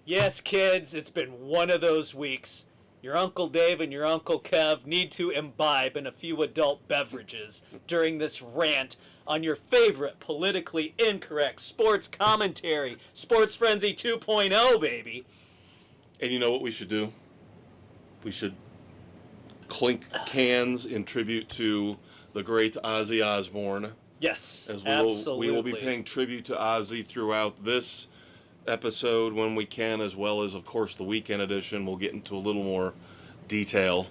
Yes, kids, it's been one of those weeks. Your Uncle Dave and your Uncle Kev need to imbibe in a few adult beverages during this rant on your favorite politically incorrect sports commentary. Sports Frenzy 2.0, baby. And you know what we should do? We should clink cans in tribute to the great Ozzy Osbourne. Yes, As absolutely. we will be paying tribute to Ozzy throughout this episode when we can, as well as, of course, the weekend edition. We'll get into a little more detail.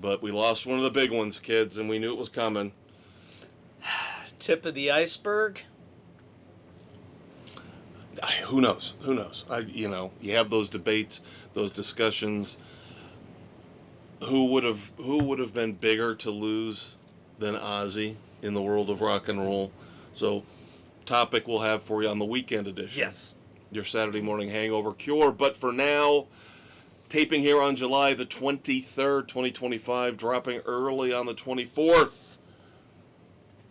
But we lost one of the big ones, kids, and we knew it was coming. Tip of the iceberg? Who knows? Who knows? You have those debates, those discussions. Who would have been bigger to lose than Ozzy in the world of rock and roll? So, topic we'll have for you on the weekend edition. Yes. Your Saturday morning hangover cure. But for now, taping here on July the 23rd, 2025, dropping early on the 24th.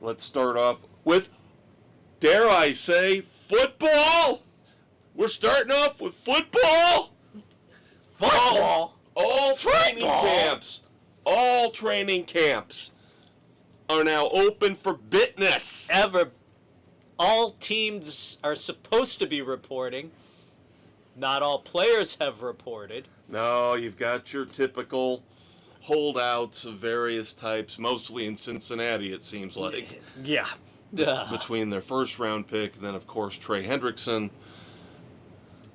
Let's start off with, dare I say, football. We're starting off with football. Football? All training camps are now open for business. All teams are supposed to be reporting. Not all players have reported. No, you've got your typical holdouts of various types, mostly in Cincinnati, it seems like. Yeah. Between their first round pick, and then, of course, Trey Hendrickson.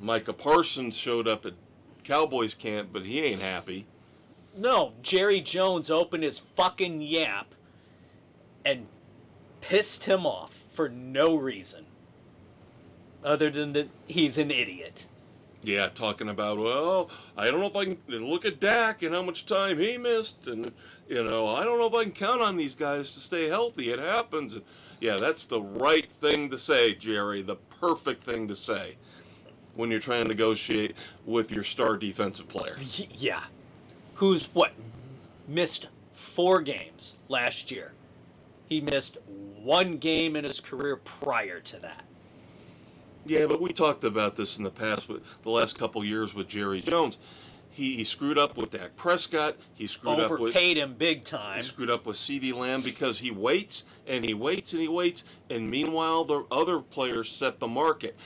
Micah Parsons showed up at Cowboys camp, but he ain't happy. No, Jerry Jones opened his fucking yap and pissed him off for no reason other than that he's an idiot. Yeah, talking about, well, I don't know if I can look at Dak and how much time he missed, and, I don't know if I can count on these guys to stay healthy. It happens. And, yeah, that's the right thing to say, Jerry, the perfect thing to say when you're trying to negotiate with your star defensive player. Yeah. Who's, missed 4 games last year. He missed 1 game in his career prior to that. Yeah, but we talked about this in the past, with the last couple years with Jerry Jones. He screwed up with Dak Prescott. He screwed overpaid him big time. He screwed up with CeeDee Lamb because he waits and he waits and he waits, and meanwhile the other players set the market.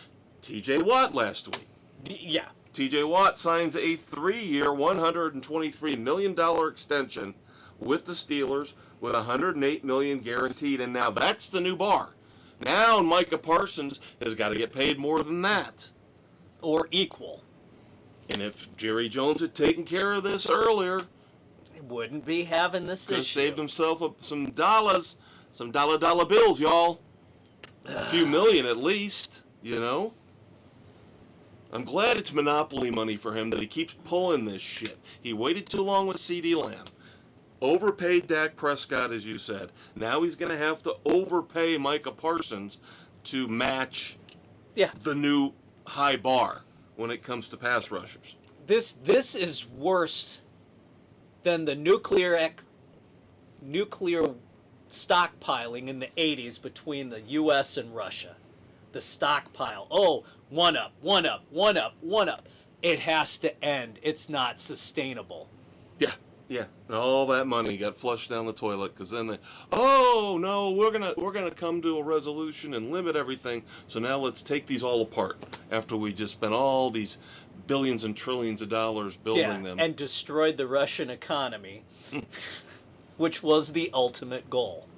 T.J. Watt last week. Yeah. T.J. Watt signs a 3-year, $123 million extension with the Steelers with $108 million guaranteed, and now that's the new bar. Now Micah Parsons has got to get paid more than that. Or equal. And if Jerry Jones had taken care of this earlier, he wouldn't be having this issue. Could have saved himself some dollars, some dollar bills, y'all. A few million at least, I'm glad it's monopoly money for him that he keeps pulling this shit. He waited too long with CeeDee Lamb. Overpaid Dak Prescott, as you said. Now he's going to have to overpay Micah Parsons to match the new high bar when it comes to pass rushers. This is worse than the nuclear stockpiling in the 80s between the U.S. and Russia. The stockpile. Oh, one up. It has to end. It's not sustainable. Yeah, and all that money got flushed down the toilet because then we're gonna come to a resolution and limit everything. So now let's take these all apart after we just spent all these billions and trillions of dollars building them and destroyed the Russian economy, which was the ultimate goal.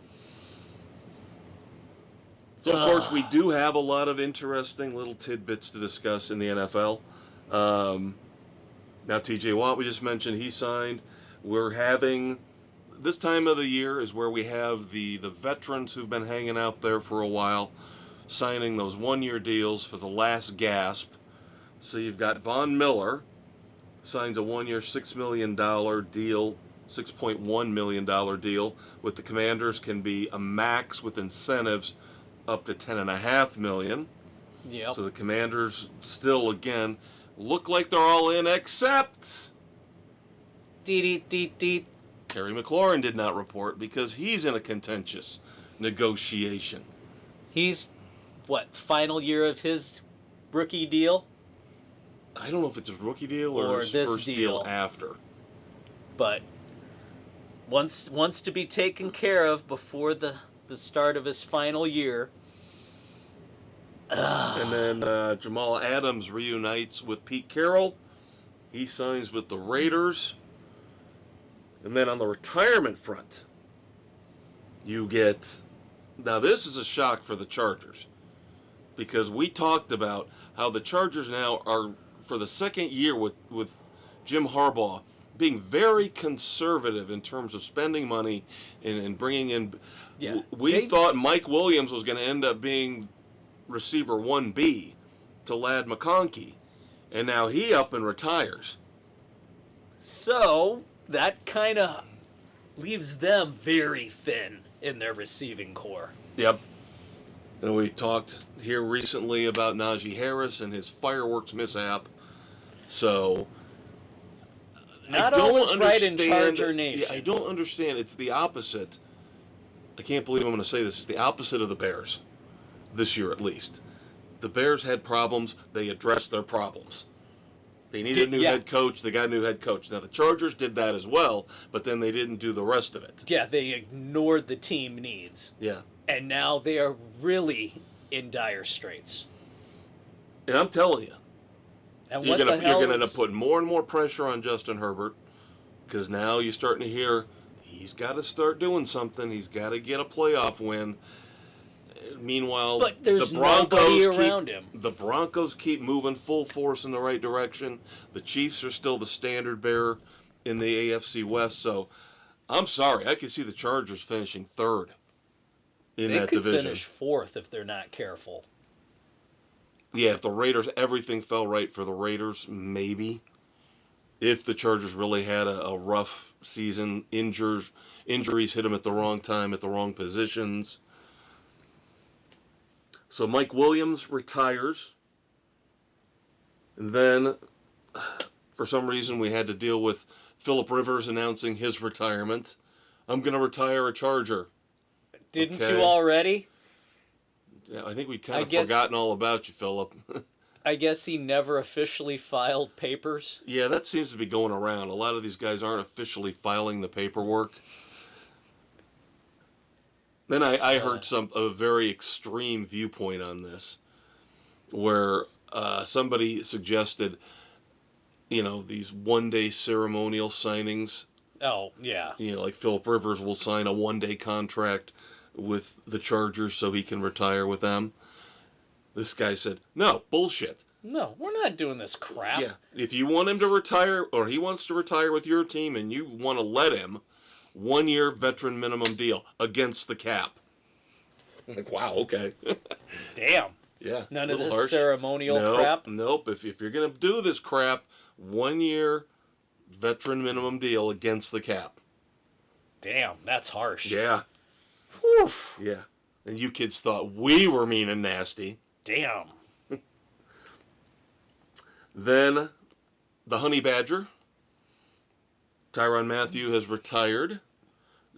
So of course we do have a lot of interesting little tidbits to discuss in the NFL. Now T.J. Watt, we just mentioned, he signed. We're having, this time of the year is where we have the veterans who've been hanging out there for a while, signing those 1-year deals for the last gasp. So you've got Von Miller, signs a 1-year $6 million deal, $6.1 million deal with the Commanders, can be a max with incentives up to $10.5 million. Yep. So the Commanders still, again, look like they're all in, except Terry McLaurin did not report because he's in a contentious negotiation. He's, final year of his rookie deal? I don't know if it's his rookie deal Or or his this first deal after. but wants to be taken care of before the start of his final year. And then Jamal Adams reunites with Pete Carroll. He signs with the Raiders. And then on the retirement front, you get... Now, this is a shock for the Chargers. Because we talked about how the Chargers now are, for the second year with Jim Harbaugh, being very conservative in terms of spending money and bringing in... Yeah, we thought Mike Williams was going to end up being receiver 1B to Ladd McConkey. And now he up and retires. So, that kind of leaves them very thin in their receiving core. Yep. And we talked here recently about Najee Harris and his fireworks mishap. So... Not always right in Charger Nation. Yeah, I don't understand. It's the opposite. I can't believe I'm going to say this. It's the opposite of the Bears. This year, at least. The Bears had problems. They addressed their problems. They needed a new head coach. They got a new head coach. Now, the Chargers did that as well, but then they didn't do the rest of it. Yeah, they ignored the team needs. Yeah. And now they are really in dire straits. And I'm telling you, and you're going to end up putting more and more pressure on Justin Herbert, because now you're starting to hear he's got to start doing something. He's got to get a playoff win. Meanwhile, but there's the Broncos around him. The Broncos keep moving full force in the right direction. The Chiefs are still the standard bearer in the AFC West. So, I'm sorry, I could see the Chargers finishing third in that division. They could finish fourth if they're not careful. Yeah, if the Raiders, everything fell right for the Raiders, maybe. If the Chargers really had a rough season, injuries hit them at the wrong time, at the wrong positions. So Mike Williams retires. And then, for some reason, we had to deal with Phillip Rivers announcing his retirement. I'm going to retire a Charger. Didn't you already? Yeah, I think we'd kind of forgotten all about you, Phillip. I guess he never officially filed papers. Yeah, that seems to be going around. A lot of these guys aren't officially filing the paperwork. Then I heard a very extreme viewpoint on this, where somebody suggested, these one-day ceremonial signings. Oh, yeah. Like Phillip Rivers will sign a one-day contract with the Chargers so he can retire with them. This guy said, no, bullshit. No, we're not doing this crap. Yeah, if you want him to retire, or he wants to retire with your team, and you want to let him, 1-year veteran minimum deal against the cap. I'm like, wow, okay. Damn. Yeah. None of this ceremonial crap? Nope. If you're going to do this crap, 1-year veteran minimum deal against the cap. Damn, that's harsh. Yeah. Whew. Yeah. And you kids thought we were mean and nasty. Damn. Then, the Honey Badger. Tyrann Mathieu has retired.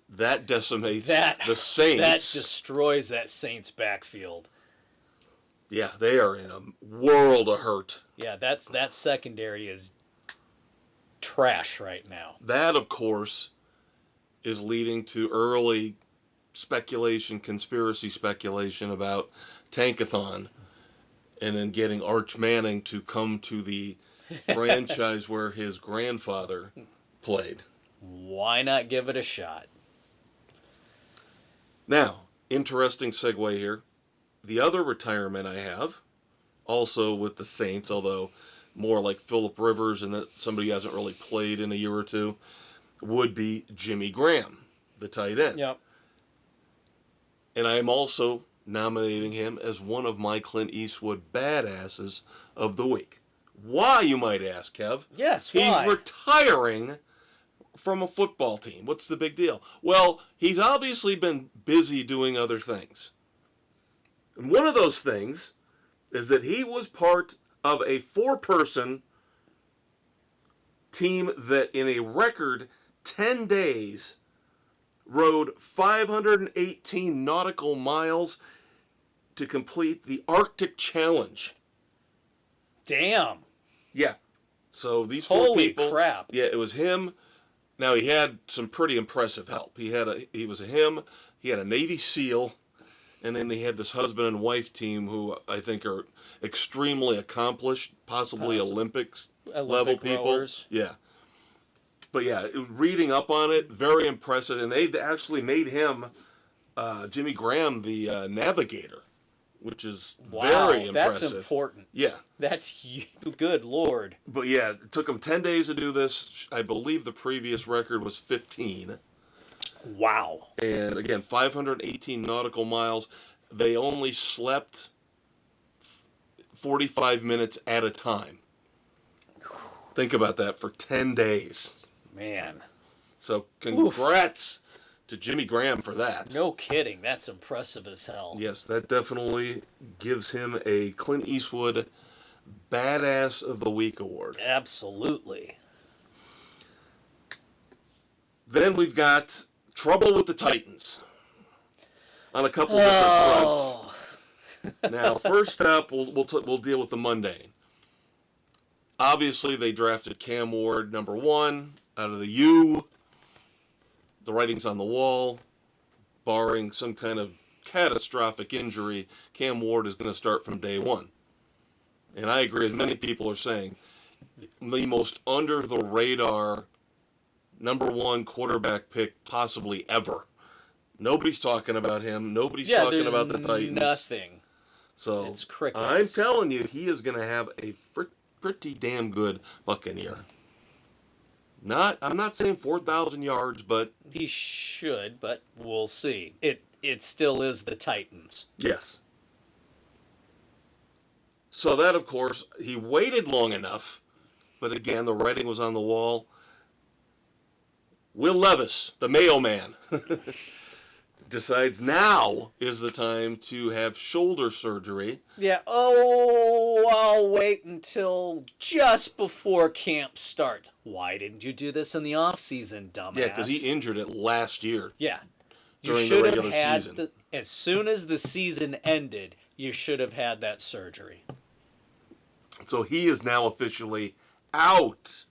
That decimates the Saints. That destroys that Saints backfield. Yeah, they are in a world of hurt. Yeah, that secondary is trash right now. That, of course, is leading to early conspiracy speculation about Tankathon, and then getting Arch Manning to come to the franchise where his grandfather played. Why not give it a shot? Now, interesting segue here. The other retirement I have, also with the Saints, although more like Phillip Rivers and that somebody who hasn't really played in a year or two, would be Jimmy Graham, the tight end. Yep. And I am also nominating him as one of my Clint Eastwood badasses of the week. Why, you might ask, Kev? Yes, why? He's retiring from a football team. What's the big deal? Well, he's obviously been busy doing other things. And one of those things is that he was part of a 4-person team that in a record 10 days rode 518 nautical miles to complete the Arctic Challenge. Damn. Yeah. So these four Holy people. crap. Yeah, it was him. Now he had some pretty impressive help. He had a Navy SEAL, and then he had this husband and wife team who I think are extremely accomplished, possibly Olympic level people. Rowers. Yeah. But yeah, reading up on it, very impressive. And they actually made him, Jimmy Graham, the navigator, which is very impressive. That's important. Yeah. That's good Lord. But yeah, it took him 10 days to do this. I believe the previous record was 15. Wow. And again, 518 nautical miles. They only slept 45 minutes at a time. Think about that for 10 days. Man. So congrats to Jimmy Graham for that. No kidding. That's impressive as hell. Yes, that definitely gives him a Clint Eastwood Badass of the Week award. Absolutely. Then we've got trouble with the Titans on a couple different fronts. Now, first up, we'll deal with the mundane. Obviously, they drafted Cam Ward number 1 out of the U. The writing's on the wall. Barring some kind of catastrophic injury, Cam Ward is going to start from day 1. And I agree, as many people are saying, the most under-the-radar number 1 quarterback pick possibly ever. Nobody's talking about him. Nobody's talking about the Titans. Nothing. So it's crickets. I'm telling you, he is going to have a pretty damn good Buccaneer. I'm not saying 4,000 yards, but he should, but we'll see. It still is the Titans. Yes. So that, of course, he waited long enough, but again, the writing was on the wall. Will Levis, the Mayo Man, decides now is the time to have shoulder surgery. Yeah, I'll wait until just before camp starts. Why didn't you do this in the off-season, dumbass? Yeah, because he injured it last year. Yeah. During the regular season. As soon as the season ended, you should have had that surgery. So he is now officially out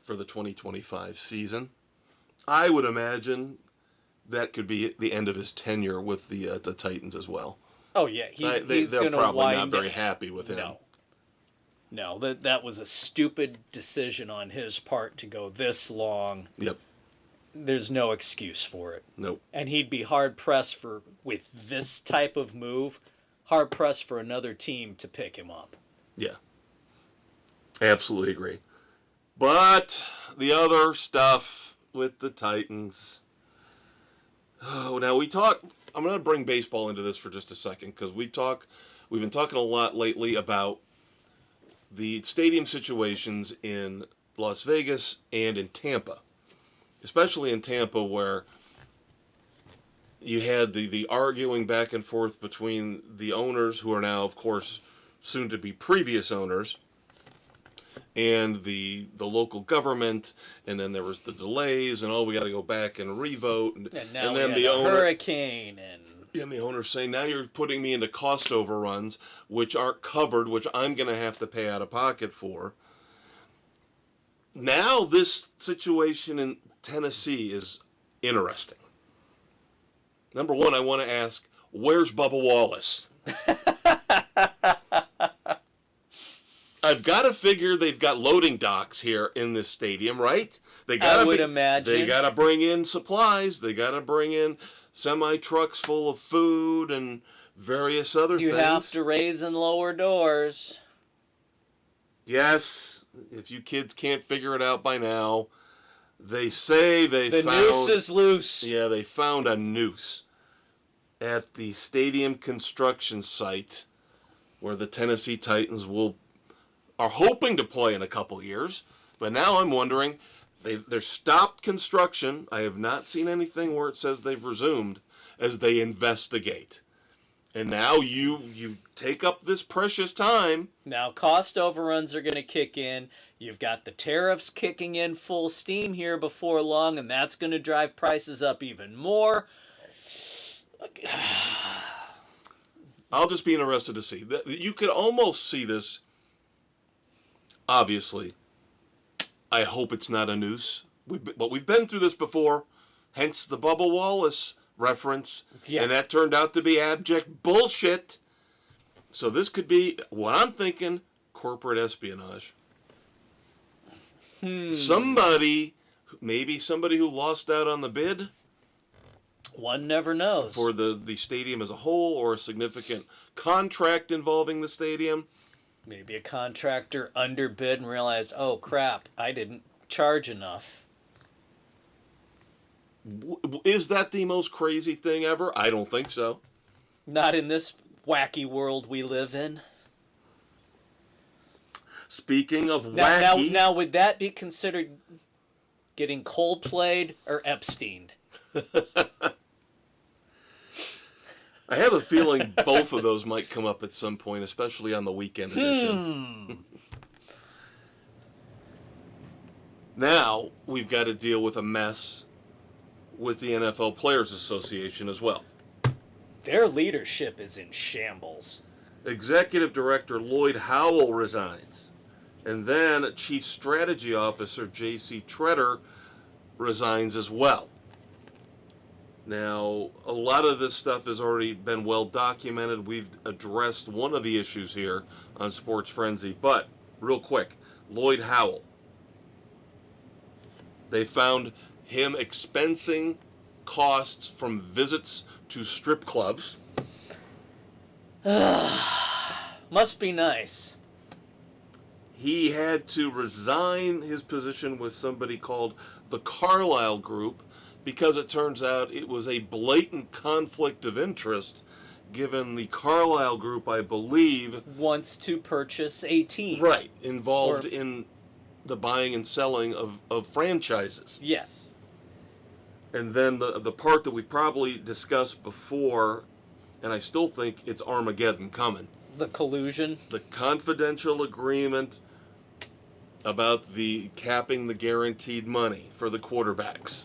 for the 2025 season. I would imagine that could be the end of his tenure with the Titans as well. Oh, yeah. They're probably not very happy with him. No, that was a stupid decision on his part to go this long. Yep. There's no excuse for it. Nope. And he'd be hard-pressed with this type of move, hard-pressed for another team to pick him up. Yeah. Absolutely agree. But the other stuff with the Titans. Oh, now I'm going to bring baseball into this for just a second because we've been talking a lot lately about the stadium situations in Las Vegas and in Tampa. Especially in Tampa where you had the arguing back and forth between the owners, who are now, of course, soon to be previous owners, and the local government, and then there was the delays, and we got to go back and revote, and then the owner, hurricane, and the owner's saying, now you're putting me into cost overruns, which aren't covered, which I'm going to have to pay out of pocket for. Now this situation in Tennessee is interesting. Number 1, I want to ask, where's Bubba Wallace? I've got to figure they've got loading docks here in this stadium, right? I would imagine. They got to bring in supplies. They got to bring in semi-trucks full of food and various other things. You have to raise and lower doors. Yes, if you kids can't figure it out by now, they say the noose is loose. Yeah, they found a noose at the stadium construction site where the Tennessee Titans are hoping to play in a couple years. But now I'm wondering, they're stopped construction. I have not seen anything where it says they've resumed as they investigate. And now you take up this precious time. Now cost overruns are going to kick in. You've got the tariffs kicking in full steam here before long, and that's going to drive prices up even more. I'll just be interested to see. You could almost see this. Obviously, I hope it's not a noose. But we've been through this before, hence the Bubba Wallace reference. Yeah. And that turned out to be abject bullshit. So this could be, what I'm thinking, corporate espionage. Somebody, maybe somebody who lost out on the bid. One never knows. For the stadium as a whole, or a significant contract involving the stadium. Maybe a contractor underbid and realized, oh crap, I didn't charge enough. Is that the most crazy thing ever? I don't think so. Not in this wacky world we live in. Speaking of wacky... Now, would that be considered getting Coldplayed or Epsteined? I have a feeling both of those might come up at some point, especially on the weekend edition. Now, we've got to deal with a mess with the NFL Players Association as well. Their leadership is in shambles. Executive Director Lloyd Howell resigns. And then Chief Strategy Officer J.C. Treader resigns as well. Now, a lot of this stuff has already been well documented. We've addressed one of the issues here on Sports Frenzy. But, real quick, Lloyd Howell. They found him expensing costs from visits to strip clubs. Must be nice. He had to resign his position with somebody called the Carlyle Group because it turns out it was a blatant conflict of interest, given the Carlyle Group, I believe, wants to purchase a team. Right, involved in the buying and selling of franchises. Yes. And then the part that we probably discussed before, and I still think it's Armageddon coming. The collusion. The confidential agreement about the capping the guaranteed money for the quarterbacks.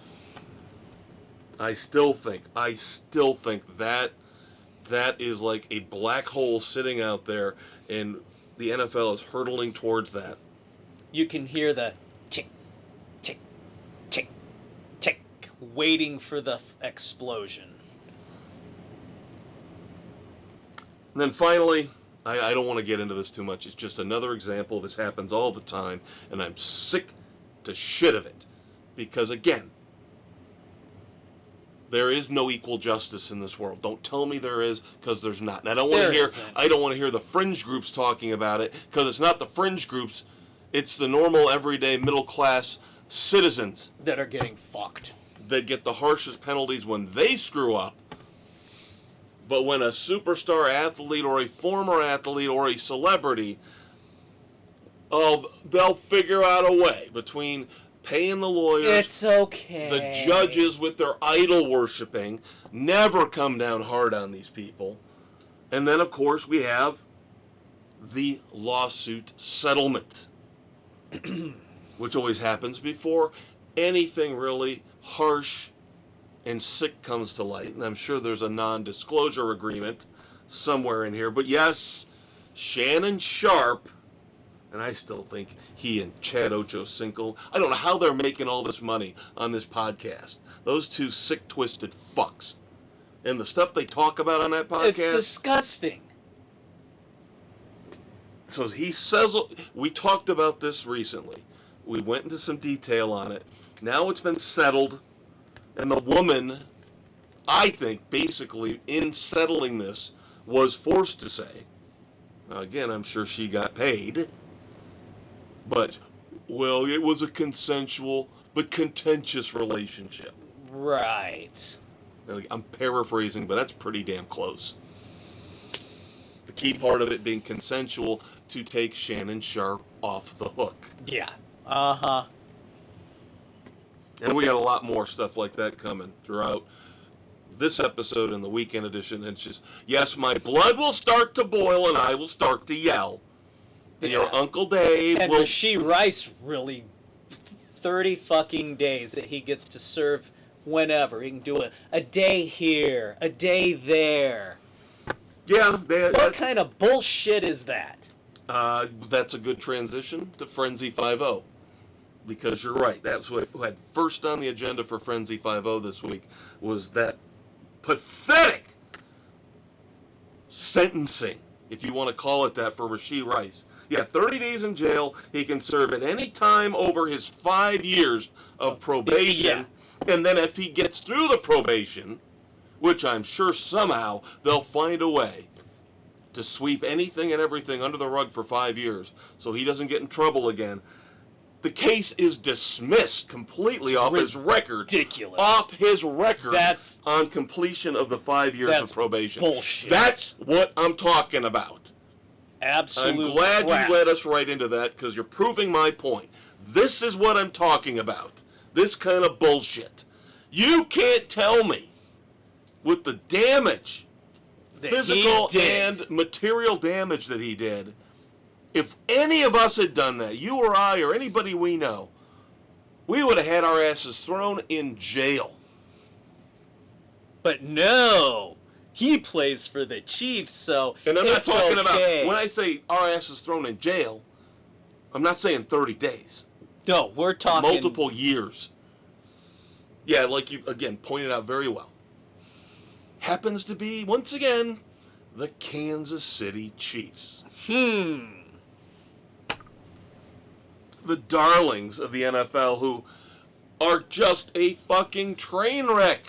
I still think that is like a black hole sitting out there, and the NFL is hurtling towards that. You can hear the tick, tick, tick, tick, waiting for the explosion. And then finally, I don't want to get into this too much. It's just another example. This happens all the time, and I'm sick to shit of it. Because again, there is no equal justice in this world. Don't tell me there is, because there's not. And I don't want to hear the fringe groups talking about it, because it's not the fringe groups. It's the normal, everyday, middle-class citizens that are getting fucked. That get the harshest penalties when they screw up. But when a superstar athlete or a former athlete or a celebrity, they'll figure out a way between paying the lawyers. It's okay. The judges with their idol worshiping never come down hard on these people. And then, of course, we have the lawsuit settlement, which always happens before anything really harsh and sick comes to light. And I'm sure there's a non-disclosure agreement somewhere in here. But yes, Shannon Sharp, and I still think he and Chad Ochocinco, I don't know how they're making all this money on this podcast. Those two sick, twisted fucks. And the stuff they talk about on that podcast. It's disgusting. So he says, we talked about this recently. We went into some detail on it. Now it's been settled. And the woman, I think, basically, in settling this, was forced to say, now again, I'm sure she got paid, but, well, it was a consensual but contentious relationship. Right. I'm paraphrasing, but that's pretty damn close. The key part of it being consensual to take Shannon Sharp off the hook. Yeah. Uh-huh. And we got a lot more stuff like that coming throughout this episode and the weekend edition. And it's just, yes, my blood will start to boil and I will start to yell. And your Uncle Dave and will... Rasheed Rice really 30 fucking days that he gets to serve whenever. He can do a day here, a day there. Yeah. What kind of bullshit is that? That's a good transition to Frenzy 5-0. Because you're right. That's what had first on the agenda for Frenzy 5-0 this week was that pathetic sentencing, if you want to call it that, for Rashee Rice. Yeah, 30 days in jail. He can serve at any time over his 5 years of probation. Yeah. And then if he gets through the probation, which I'm sure somehow they'll find a way to sweep anything and everything under the rug for 5 years so he doesn't get in trouble again, the case is dismissed completely off his record. Ridiculous. Off his record. That's on completion of the 5 years of probation. Bullshit. That's what I'm talking about. Absolute I'm glad crap. you led us right into that because you're proving my point. This is what I'm talking about. This kind of bullshit. You can't tell me with the damage, That physical he did. and material damage that he did, if any of us had done that, you or I or anybody we know, we would have had our asses thrown in jail. But no, he plays for the Chiefs, so And I'm not it's talking okay. about, when I say our asses thrown in jail, I'm not saying 30 days. No, we're talking Multiple years. Yeah, like you, again, pointed out very well. Happens to be, once again, the Kansas City Chiefs. The darlings of the NFL who are just a fucking train wreck.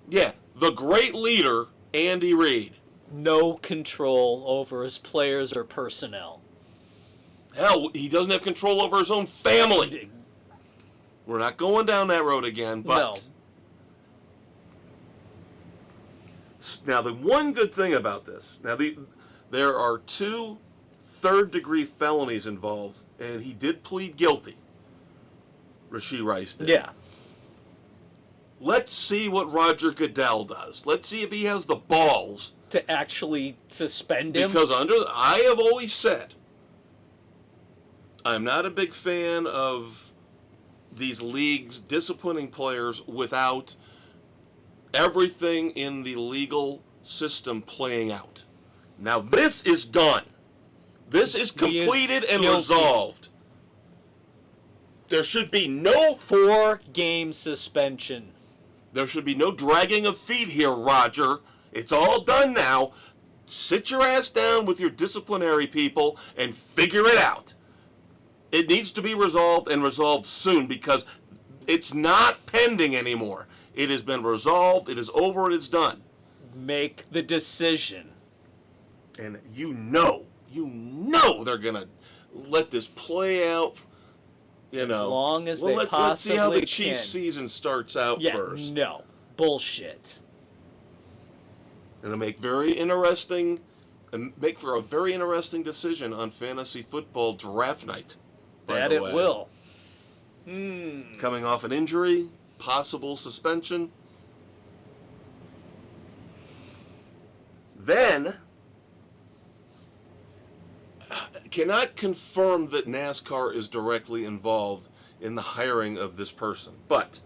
Yeah, the great leader, Andy Reid. No control over his players or personnel. Hell, he doesn't have control over his own family. We're not going down that road again, but... No. Now, the one good thing about this, there are 2 third-degree felonies involved, and he did plead guilty. Rashee Rice did. Yeah. Let's see what Roger Goodell does. Let's see if he has the balls. To actually suspend him? Because I have always said, I'm not a big fan of these leagues disciplining players without everything in the legal system playing out. Now, this is done. This is completed and resolved. There should be no 4-game suspension. There should be no dragging of feet here, Roger. It's all done now. Sit your ass down with your disciplinary people and figure it out. It needs to be resolved and resolved soon because it's not pending anymore. It has been resolved. It is over. It is done. Make the decision. And you know they're going to let this play out. As long as they let's see how the Chiefs season starts out first. No. Bullshit. And it'll make for a very interesting decision on fantasy football draft night. That it will. Coming off an injury, possible suspension. Then, cannot confirm that NASCAR is directly involved in the hiring of this person. But,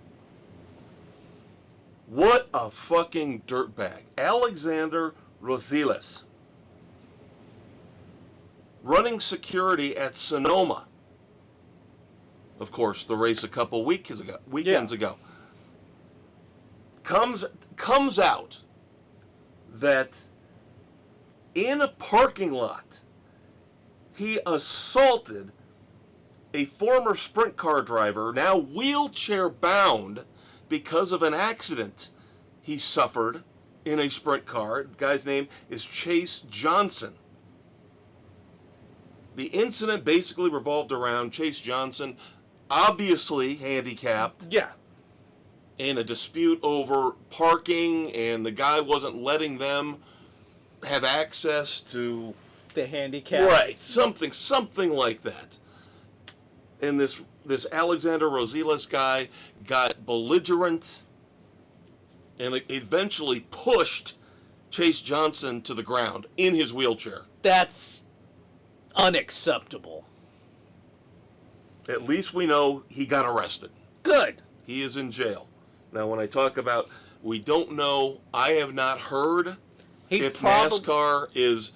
what a fucking dirtbag. Oleksandr Usyk, running security at Sonoma. Of course, the race a couple weekends ago. Comes out that in a parking lot, he assaulted a former sprint car driver, now wheelchair bound because of an accident he suffered in a sprint car. The guy's name is Chase Johnson. The incident basically revolved around Chase Johnson, obviously handicapped. Yeah. In a dispute over parking, and the guy wasn't letting them have access to the handicap. Right, something like that. And this Oleksandr Usyk guy got belligerent and eventually pushed Chase Johnson to the ground in his wheelchair. That's unacceptable. At least we know he got arrested. Good. He is in jail. Now, when I talk about, we don't know, I have not heard if NASCAR is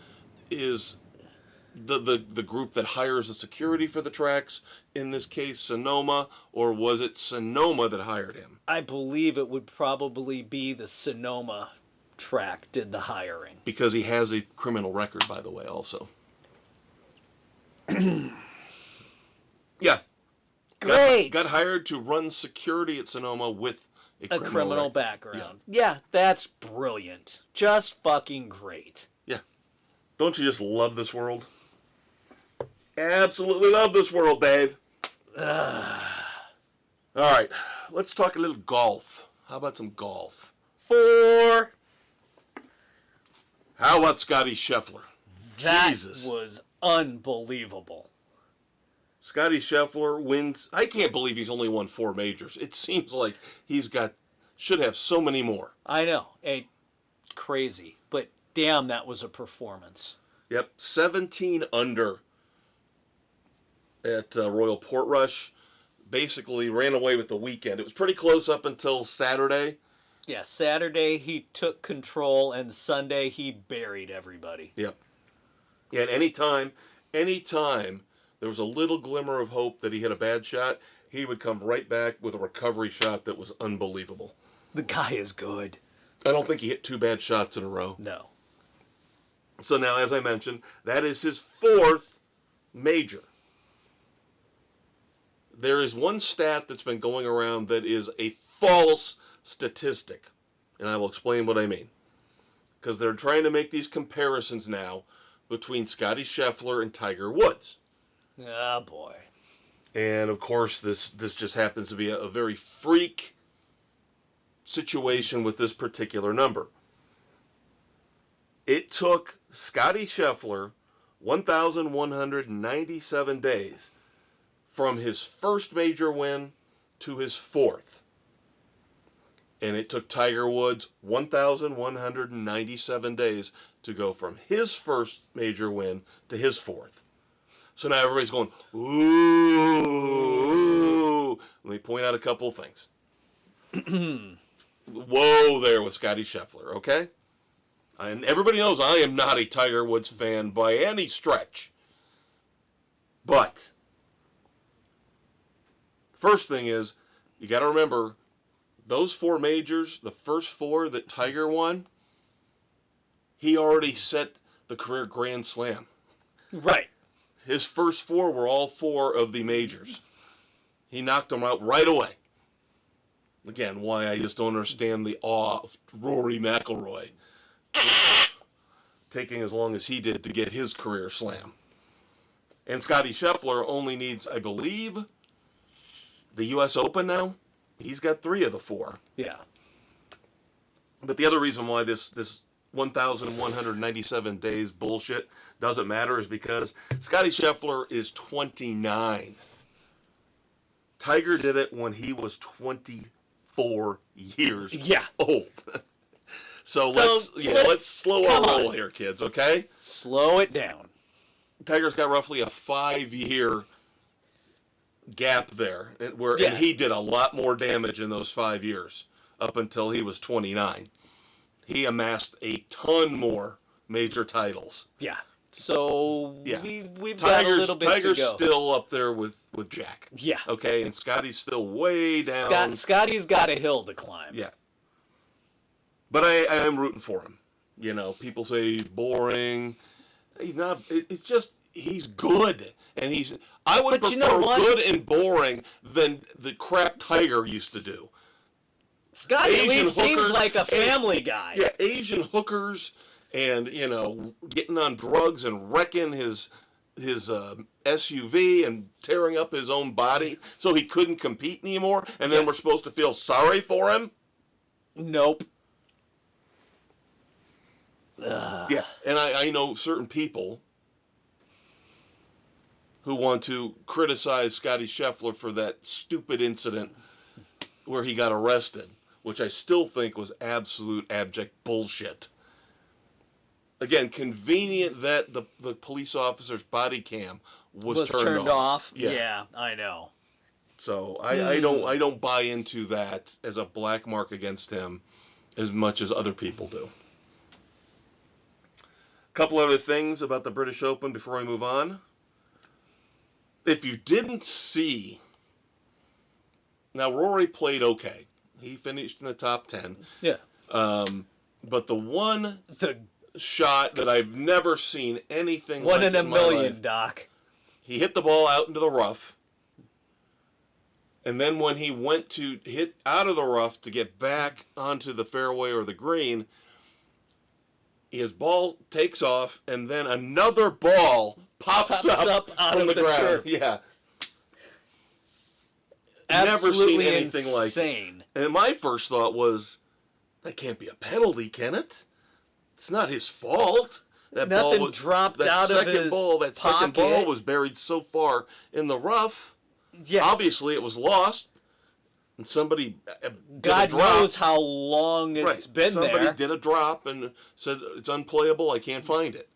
the group that hires the security for the tracks, in this case Sonoma, or was it Sonoma that hired him? I believe it would probably be the Sonoma track did the hiring. Because he has a criminal record, by the way, also. Yeah. Great. Got hired to run security at Sonoma with a criminal background. Yeah, that's brilliant. Just fucking great. Yeah. Don't you just love this world? Absolutely love this world, Dave. All right, let's talk a little golf. How about some golf? 4. How about Scottie Scheffler? That Jesus. was unbelievable. Scottie Scheffler wins. I can't believe he's only won 4 majors. It seems like should have so many more. I know. Crazy. But damn, that was a performance. Yep, 17 under at Royal Portrush. Basically ran away with the weekend. It was pretty close up until Saturday. Yeah, Saturday he took control, and Sunday he buried everybody. Yep. Yeah, and anytime there was a little glimmer of hope that he hit a bad shot, he would come right back with a recovery shot that was unbelievable. The guy is good. I don't think he hit 2 bad shots in a row. No. So now, as I mentioned, that is his 4th major. There is one stat that's been going around that is a false statistic, and I will explain what I mean. Because they're trying to make these comparisons now between Scottie Scheffler and Tiger Woods. Oh, boy. And, of course, this just happens to be a very freak situation with this particular number. It took Scottie Scheffler 1,197 days from his first major win to his 4th. And it took Tiger Woods 1,197 days to go from his first major win to his 4th. So now everybody's going, ooh. Let me point out a couple of things. Whoa there with Scottie Scheffler, okay? And everybody knows I am not a Tiger Woods fan by any stretch. But first thing is, you got to remember, those 4 majors, the first 4 that Tiger won, he already set the career Grand Slam. Right. His first 4 were all 4 of the majors. He knocked them out right away. Again, why I just don't understand the awe of Rory McIlroy taking as long as he did to get his career slam. And Scottie Scheffler only needs, I believe, the U.S. Open now. He's got 3 of the 4. Yeah. But the other reason why this 1,197 days bullshit doesn't matter is because Scottie Scheffler is 29. Tiger did it when he was 24 years old. So let's slow our roll here, kids, okay? Slow it down. Tiger's got roughly a 5-year gap there, and he did a lot more damage in those 5 years up until he was 29. He amassed a ton more major titles. Yeah. So we've got a little bit to go. Tiger's still up there with Jack. Yeah. Okay, and Scottie's still way down. Scotty's got a hill to climb. Yeah. But I am rooting for him. You know, people say he's boring. He's not. It's just he's good, and I would prefer good and boring than the crap Tiger used to do. Scottie at least seems like a family guy. Yeah, Asian hookers and, getting on drugs and wrecking his SUV and tearing up his own body so he couldn't compete anymore, and then we're supposed to feel sorry for him? Nope. Yeah, and I know certain people who want to criticize Scottie Scheffler for that stupid incident where he got arrested, which I still think was absolute abject bullshit. Again, convenient that the police officer's body cam was turned off. Yeah, I know. So I don't buy into that as a black mark against him as much as other people do. Couple other things about the British Open before we move on. If you didn't see, now Rory played okay. He finished in the top 10. Yeah. But the one The shot that I've never seen anything one like in a in my million, life, Doc. he hit the ball out into the rough. And then when he went to hit out of the rough to get back onto the fairway or the green, his ball takes off, and then another ball pops up out from of the the ground. turf. Yeah. Absolutely Never seen anything insane. like it. And my first thought was, that can't be a penalty, can it? It's not his fault. That Nothing ball was, dropped that out second of his ball, that second ball pocket. was buried so far in the rough. Yeah. Obviously, it was lost, and somebody did a God drop. knows how long it's been Somebody there. did a drop and said, it's unplayable, I can't find it.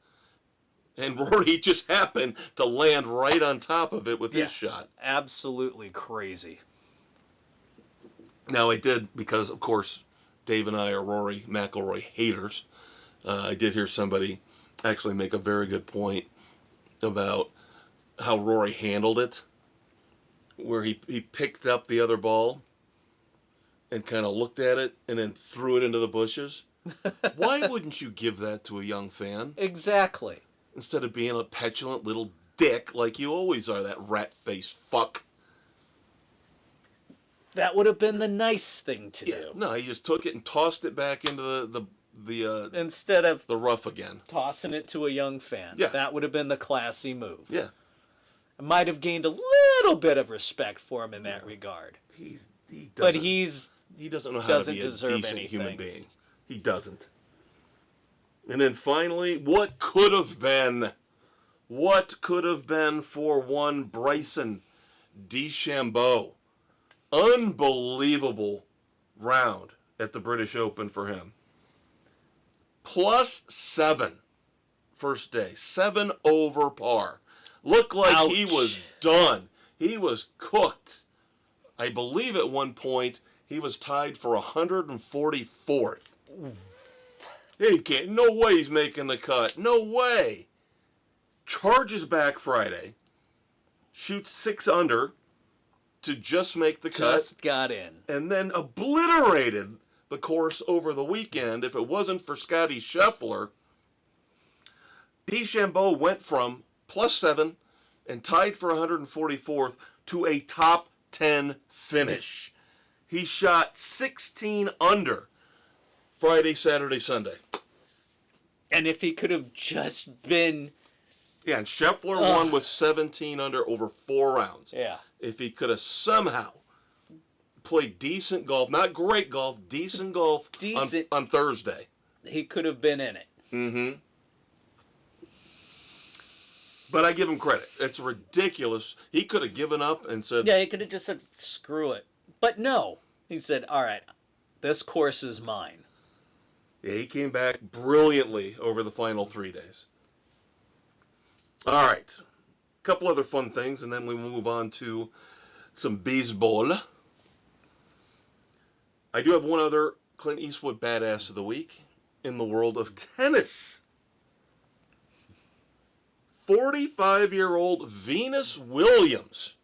And Rory just happened to land right on top of it with his shot. Absolutely crazy. Now, I did, because, of course, Dave and I are Rory McIlroy haters. I did hear somebody actually make a very good point about how Rory handled it, where he picked up the other ball and kind of looked at it and then threw it into the bushes. Why wouldn't you give that to a young fan? Exactly. Instead of being a petulant little dick like you always are, that rat-faced fuck. That would have been the nice thing to do. No, he just took it and tossed it back into the Instead of the rough again. tossing it to a young fan. Yeah. That would have been the classy move. Yeah. I might have gained a little bit of respect for him in that regard. He doesn't, But he doesn't know how to doesn't be a deserve decent human anything. being. He doesn't. And then finally, what could have been? What could have been for one Bryson DeChambeau? Unbelievable round at the British Open for him. +7 first day. 7 over par. Looked like he was done. He was cooked. I believe at one point he was tied for 144th. He can't. No way he's making the cut. No way. Charges back Friday. Shoots 6 under to just make the cut. just got in. And then obliterated the course over the weekend. If it wasn't for Scottie Scheffler, DeChambeau went from +7 and tied for 144th to a top 10 finish. He shot 16 under Friday, Saturday, Sunday. And if he could have just been... Yeah, and Scheffler won with 17 under over 4 rounds. Yeah. If he could have somehow played decent golf, not great golf, decent golf on Thursday. He could have been in it. Mm-hmm. But I give him credit. It's ridiculous. He could have given up and said... Yeah, he could have just said, screw it. But no. He said, all right, this course is mine. Yeah, he came back brilliantly over the final 3 days. All right. A couple other fun things, and then we move on to some baseball. I do have one other Clint Eastwood badass of the week in the world of tennis. 45-year-old Venus Williams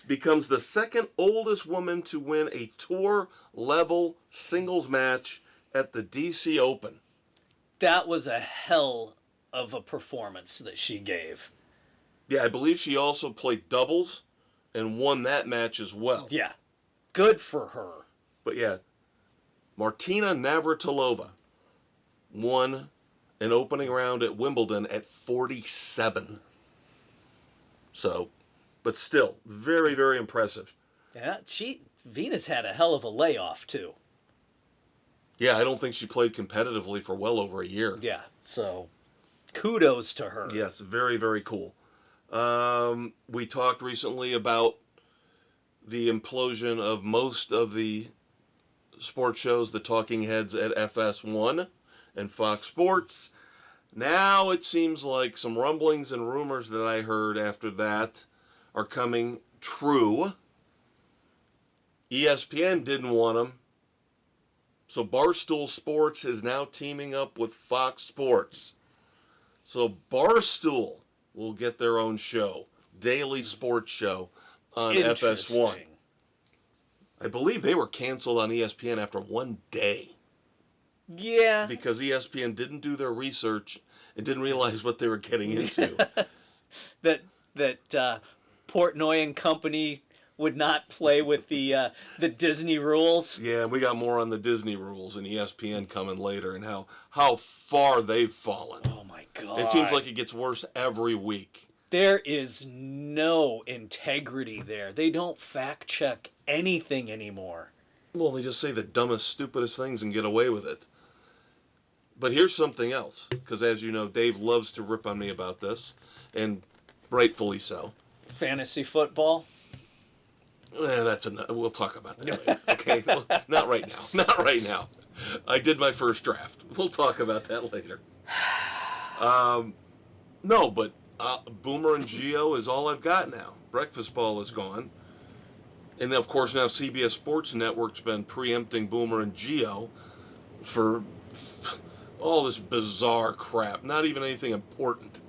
becomes the second oldest woman to win a tour-level singles match at the DC Open. That was a hell of a performance that she gave. Yeah, I believe she also played doubles and won that match as well. Yeah, good for her. But yeah, Martina Navratilova won an opening round at Wimbledon at 47. So, but still, very, very impressive. Yeah, Venus had a hell of a layoff, too. Yeah, I don't think she played competitively for well over a year. Yeah, so kudos to her. Yes, very, very cool. We talked recently about the implosion of most of the sports shows, the talking heads at FS1 and Fox Sports. Now it seems like some rumblings and rumors that I heard after that are coming true. ESPN didn't want them, So Barstool Sports is now teaming up with Fox Sports. So Barstool will get their own show, daily sports show on FS1. I believe they were canceled on ESPN after one day. Yeah. Because ESPN didn't do their research and didn't realize what they were getting into. that Portnoy and company would not play with the Disney rules. Yeah, we got more on the Disney rules and ESPN coming later and how far they've fallen. Oh my God. It seems like it gets worse every week. There is no integrity there. They don't fact check anything anymore. Well, they just say the dumbest, stupidest things and get away with it. But here's something else, because as you know, Dave loves to rip on me about this, and rightfully so. Fantasy football? That's enough. We'll talk about that later. Okay, well, not right now. Not right now. I did my first draft. We'll talk about that later. No, but Boomer and Geo is all I've got now. Breakfast Ball is gone. And of course now CBS Sports Network's been preempting Boomer and Geo for all this bizarre crap. Not even anything important,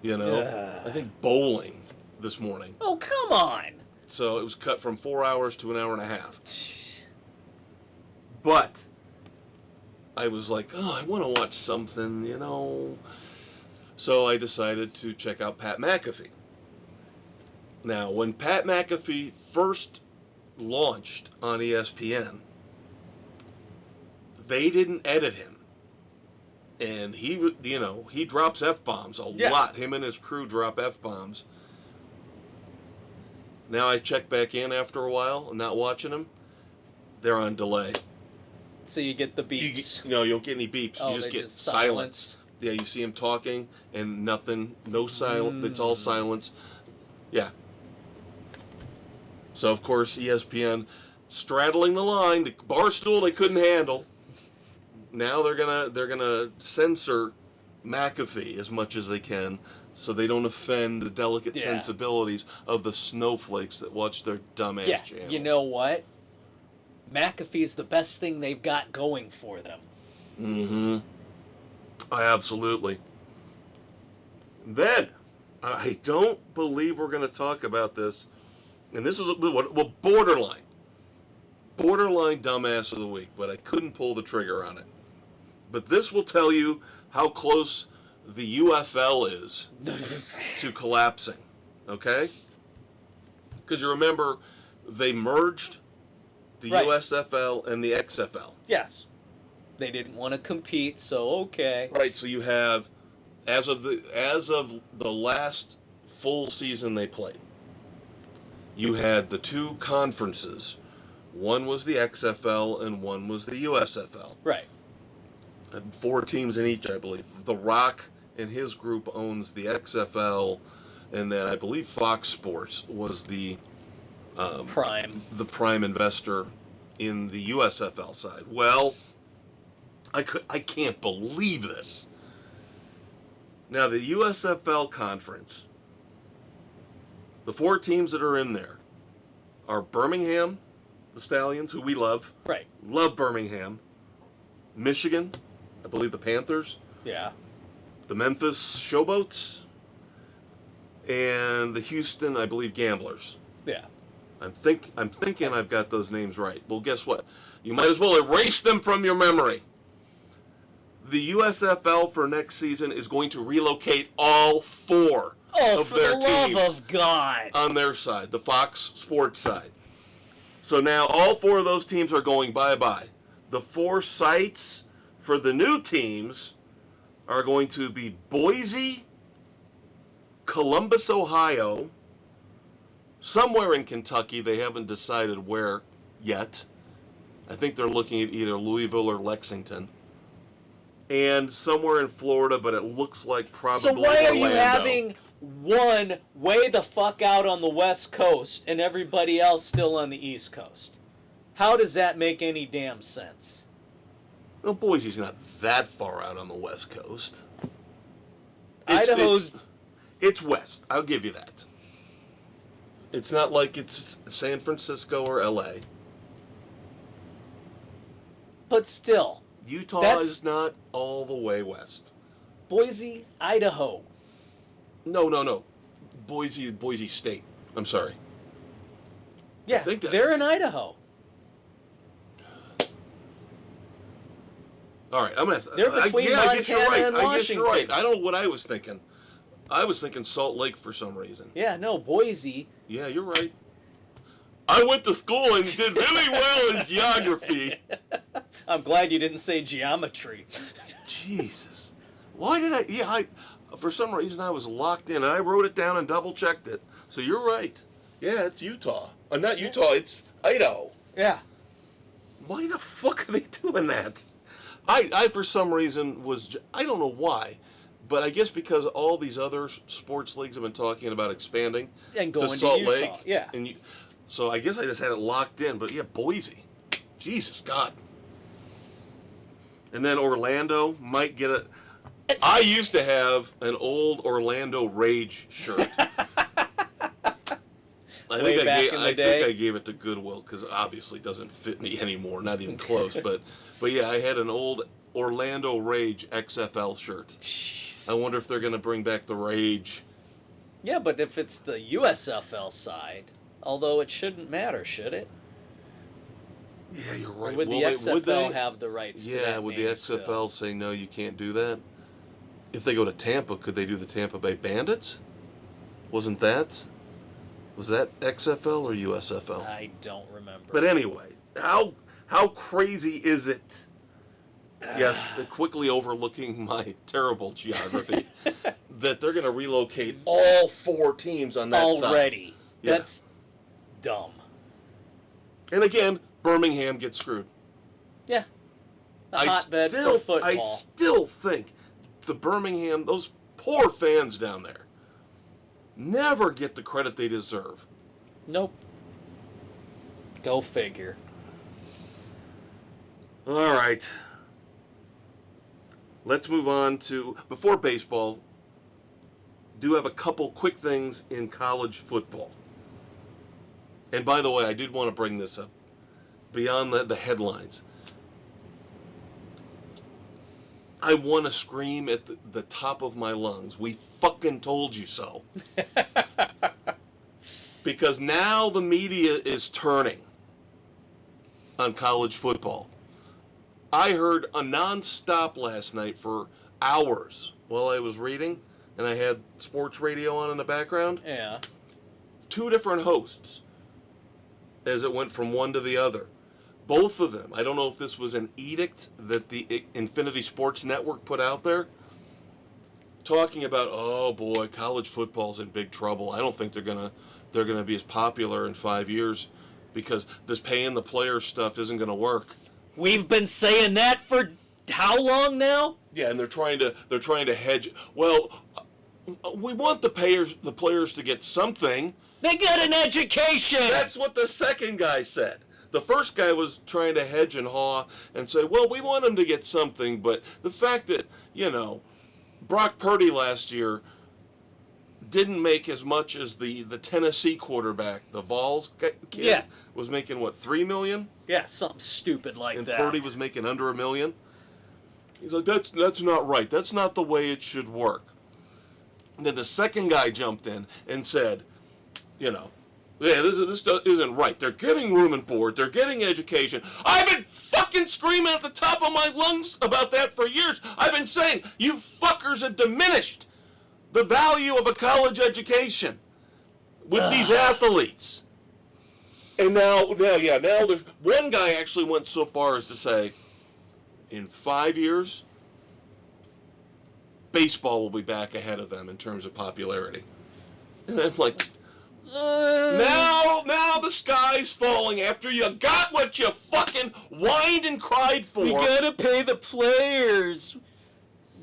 you know. I think bowling this morning. Oh, come on. So it was cut from 4 hours to an hour and a half. But I was like, oh, I want to watch something, you know. So I decided to check out Pat McAfee. Now, when Pat McAfee first launched on ESPN, they didn't edit him. And he drops F-bombs a lot. Him and his crew drop F-bombs. Now I check back in after a while. I'm not watching them. They're on delay. So you get the beeps. You don't get any beeps. Oh, you just get silence. Yeah, you see him talking and nothing. No silence. It's all silence. Yeah. So, of course, ESPN straddling the line. The Barstool they couldn't handle. Now they're gonna censor McAfee as much as they can, so they don't offend the delicate sensibilities of the snowflakes that watch their dumbass channels. You know what? McAfee's the best thing they've got going for them. Mm-hmm. Absolutely. Then, I don't believe we're going to talk about this, and this is borderline dumbass of the week, but I couldn't pull the trigger on it. But this will tell you how close the UFL is to collapsing, okay? Because you remember, they merged the USFL and the XFL. Yes. They didn't want to compete, so okay. Right, so you have, as of the last full season they played, you had the two conferences. One was the XFL and one was the USFL. Right. And 4 teams in each, I believe. The Rock and his group owns the XFL, and then I believe Fox Sports was the prime investor in the USFL side. Well, I can't believe this. Now, the USFL conference, the 4 teams that are in there are Birmingham, the Stallions, who we love. Right. Love Birmingham. Michigan, I believe the Panthers. Yeah. The Memphis Showboats. And the Houston, I believe, Gamblers. Yeah. I'm thinking I've got those names right. Well, guess what? You might as well erase them from your memory. The USFL for next season is going to relocate all 4 of their teams. Oh, for the love of God. On their side, the Fox Sports side. So now all 4 of those teams are going bye-bye. The 4 sites for the new teams are going to be Boise, Columbus, Ohio, somewhere in Kentucky. They haven't decided where yet. I think they're looking at either Louisville or Lexington. And somewhere in Florida, but it looks like probably Orlando. So why are you having one way the fuck out on the West Coast and everybody else still on the East Coast? How does that make any damn sense? Well, Boise's not that far out on the West Coast. Idaho's... It's west. I'll give you that. It's not like it's San Francisco or L.A. but still. Utah is not all the way west. Boise, Idaho. No. Boise State. I'm sorry. Yeah, they're in Idaho. All right, I'm gonna. They're between Montana I guess you're right. and I guess Washington. you're right. I don't know what I was thinking. I was thinking Salt Lake for some reason. Yeah, no, Boise. Yeah, you're right. I went to school and did really well in geography. I'm glad you didn't say geometry. Jesus. Why did I? Yeah, for some reason I was locked in. And I wrote it down and double checked it. So you're right. Yeah, it's Utah. Not Utah, it's Idaho. Yeah. Why the fuck are they doing that? I for some reason I don't know why, but I guess because all these other sports leagues have been talking about expanding And going to Salt Utah. Lake. Yeah. So I guess I just had it locked in. But yeah, Boise. Jesus, God. And then Orlando might get a... I used to have an old Orlando Rage shirt. I think I gave it to Goodwill because obviously it doesn't fit me anymore, not even close. But yeah, I had an old Orlando Rage XFL shirt. Jeez. I wonder if they're going to bring back the Rage. Yeah, but if it's the USFL side, although it shouldn't matter, should it? Yeah, you're right. Or would the XFL have the rights to that Yeah, would the XFL say, no, you can't do that? If they go to Tampa, could they do the Tampa Bay Bandits? Was that XFL or USFL? I don't remember. But anyway, how crazy is it? Yes, quickly overlooking my terrible geography, that they're going to relocate all 4 teams on that side. Already. Yeah. That's dumb. And again, Birmingham gets screwed. Yeah. A hotbed for football. I still think the Birmingham, those poor fans down there, never get the credit they deserve. Nope. Go figure. All right. Let's move on to, before baseball, do have a couple quick things in college football. And by the way, I did want to bring this up. Beyond the headlines, I want to scream at the top of my lungs, we fucking told you so. Because now the media is turning on college football. I heard a non-stop last night for hours while I was reading, and I had sports radio on in the background. Yeah. 2 different hosts as it went from one to the other. Both of them, I don't know if this was an edict that the Infinity Sports Network put out there, talking about, oh boy, college football's in big trouble. I don't think they're gonna be as popular in 5 years because this paying the players stuff isn't gonna work. We've been saying that for how long now? Yeah, and they're trying to hedge. Well, we want the players to get something. They get an education. That's what the second guy said. The first guy was trying to hedge and haw and say, well, we want them to get something, but the fact that, Brock Purdy last year didn't make as much as the Tennessee quarterback, the Vols kid, was making, what, $3 million? Yeah, something stupid like and that. And Purdy was making under $1 million? He's like, that's not right. That's not the way it should work. And then the second guy jumped in and said, this isn't right. They're getting room and board. They're getting education. I've been fucking screaming at the top of my lungs about that for years. I've been saying, you fuckers have diminished the value of a college education with these athletes. And now there's one guy actually went so far as to say, in 5 years, baseball will be back ahead of them in terms of popularity. And I'm like, now the sky's falling after you got what you fucking whined and cried for. We gotta pay the players.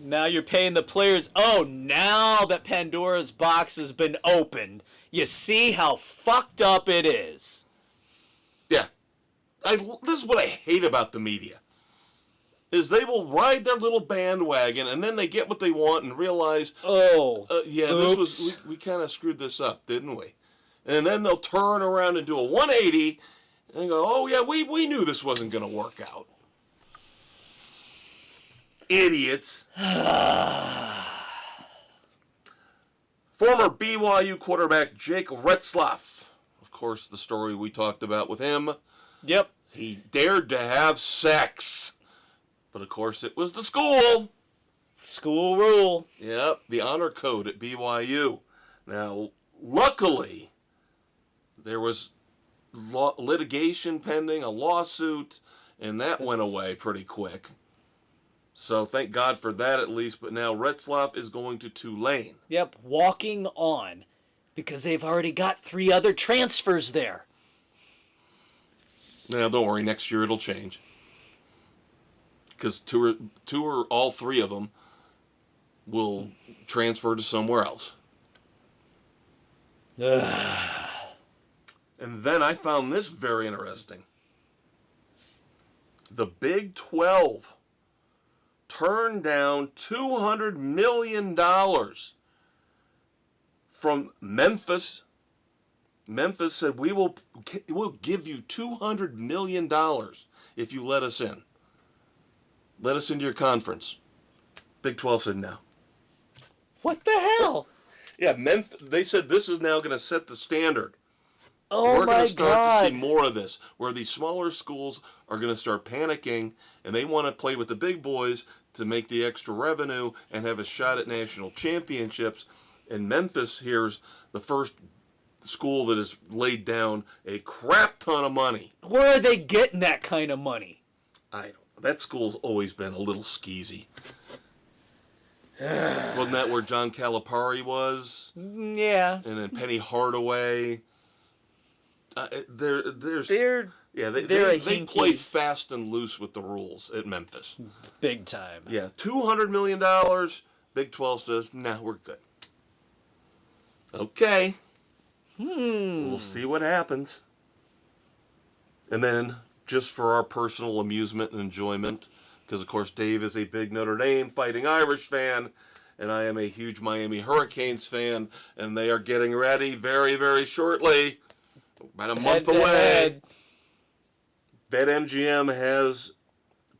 Now you're paying the players. Oh, now that Pandora's box has been opened, you see how fucked up it is. Yeah. This is what I hate about the media. Is they will ride their little bandwagon and then they get what they want and realize, we kind of screwed this up, didn't we? And then they'll turn around and do a 180 and go, oh yeah, we knew this wasn't going to work out. Idiots. Former BYU quarterback Jake Retzlaff. Of course, the story we talked about with him. Yep. He dared to have sex. But of course, it was the school. School rule. Yep, the honor code at BYU. Now, luckily, there was litigation pending, a lawsuit, and that went away pretty quick. So thank God for that at least. But now Retzlaff is going to Tulane. Yep, walking on. Because they've already got 3 other transfers there. Now, don't worry, next year it'll change. Because two or all 3 of them will transfer to somewhere else. And then I found this very interesting. The Big 12 turned down $200 million from Memphis. Memphis said, we'll give you $200 million if you let us in. Let us into your conference. Big 12 said no. What the hell? Yeah, they said this is now going to set the standard. Oh, We're going to start God. to see more of this, where these smaller schools are going to start panicking, and they want to play with the big boys to make the extra revenue and have a shot at national championships. And Memphis here's the first school that has laid down a crap ton of money. Where are they getting that kind of money? That school's always been a little skeezy. Wasn't that where John Calipari was? Yeah. And then Penny Hardaway. They're They play fast and loose with the rules at Memphis. Big time. Yeah, $200 million. Big 12 says, nah, we're good. Okay. We'll see what happens. And then, just for our personal amusement and enjoyment, because of course Dave is a big Notre Dame Fighting Irish fan, and I am a huge Miami Hurricanes fan, and they are getting ready very, very shortly, about a month away. BetMGM has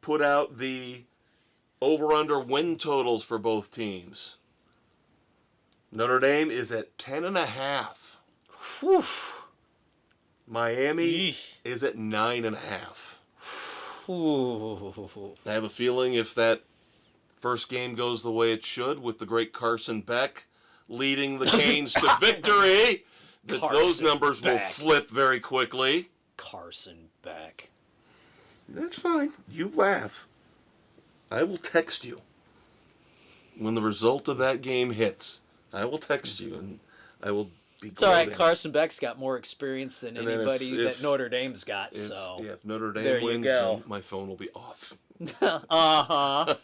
put out the over-under win totals for both teams. Notre Dame is at 10.5. Whew. Miami is at 9.5. I have a feeling if that first game goes the way it should, with the great Carson Beck leading the Canes to victory, that those numbers will flip very quickly. Carson Beck. That's fine. You laugh. I will text you when the result of that game hits. I will text you, and I will be It's all right. Carson Beck's got more experience than anybody that Notre Dame's got. If Notre Dame there wins, then my phone will be off. Uh-huh.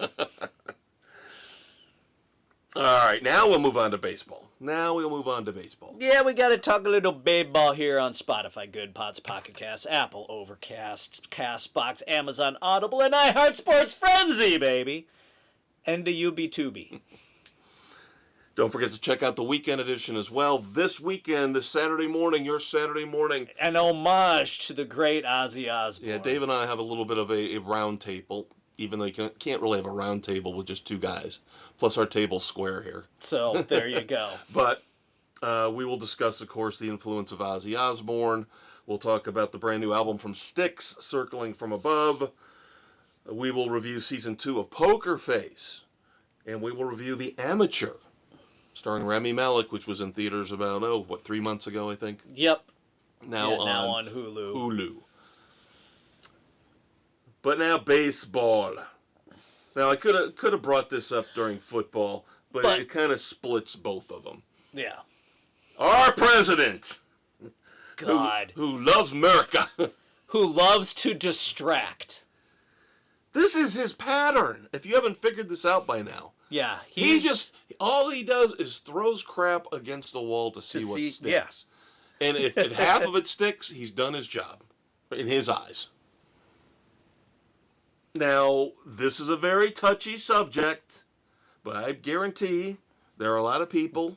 All right, now we'll move on to baseball. Yeah, we got to talk a little baseball here on Spotify, Good Pods, Pocket Cast, Apple, Overcast, Castbox, Amazon, Audible, and iHeart Sports Frenzy, baby. And the UB2B. Don't forget to check out the weekend edition as well. This weekend, this Saturday morning, your Saturday morning. An homage to the great Ozzy Osbourne. Yeah, Dave and I have a little bit of a round table, even though you can't really have a round table with just 2 guys. Plus our table's square here. So, there you go. But we will discuss, of course, the influence of Ozzy Osbourne. We'll talk about the brand new album from Styx, Circling from Above. We will review Season 2 of Poker Face. And we will review The Amateur, starring Rami Malek, which was in theaters about, 3 months ago, I think? Yep. Now on Hulu. But now baseball. Now I could have brought this up during football, but it kind of splits both of them. Yeah. Our president, God, who loves America, who loves to distract. This is his pattern. If you haven't figured this out by now. Yeah, all he does is throws crap against the wall to see what sticks. Yeah. And if half of it sticks, he's done his job, in his eyes. Now, this is a very touchy subject, but I guarantee there are a lot of people,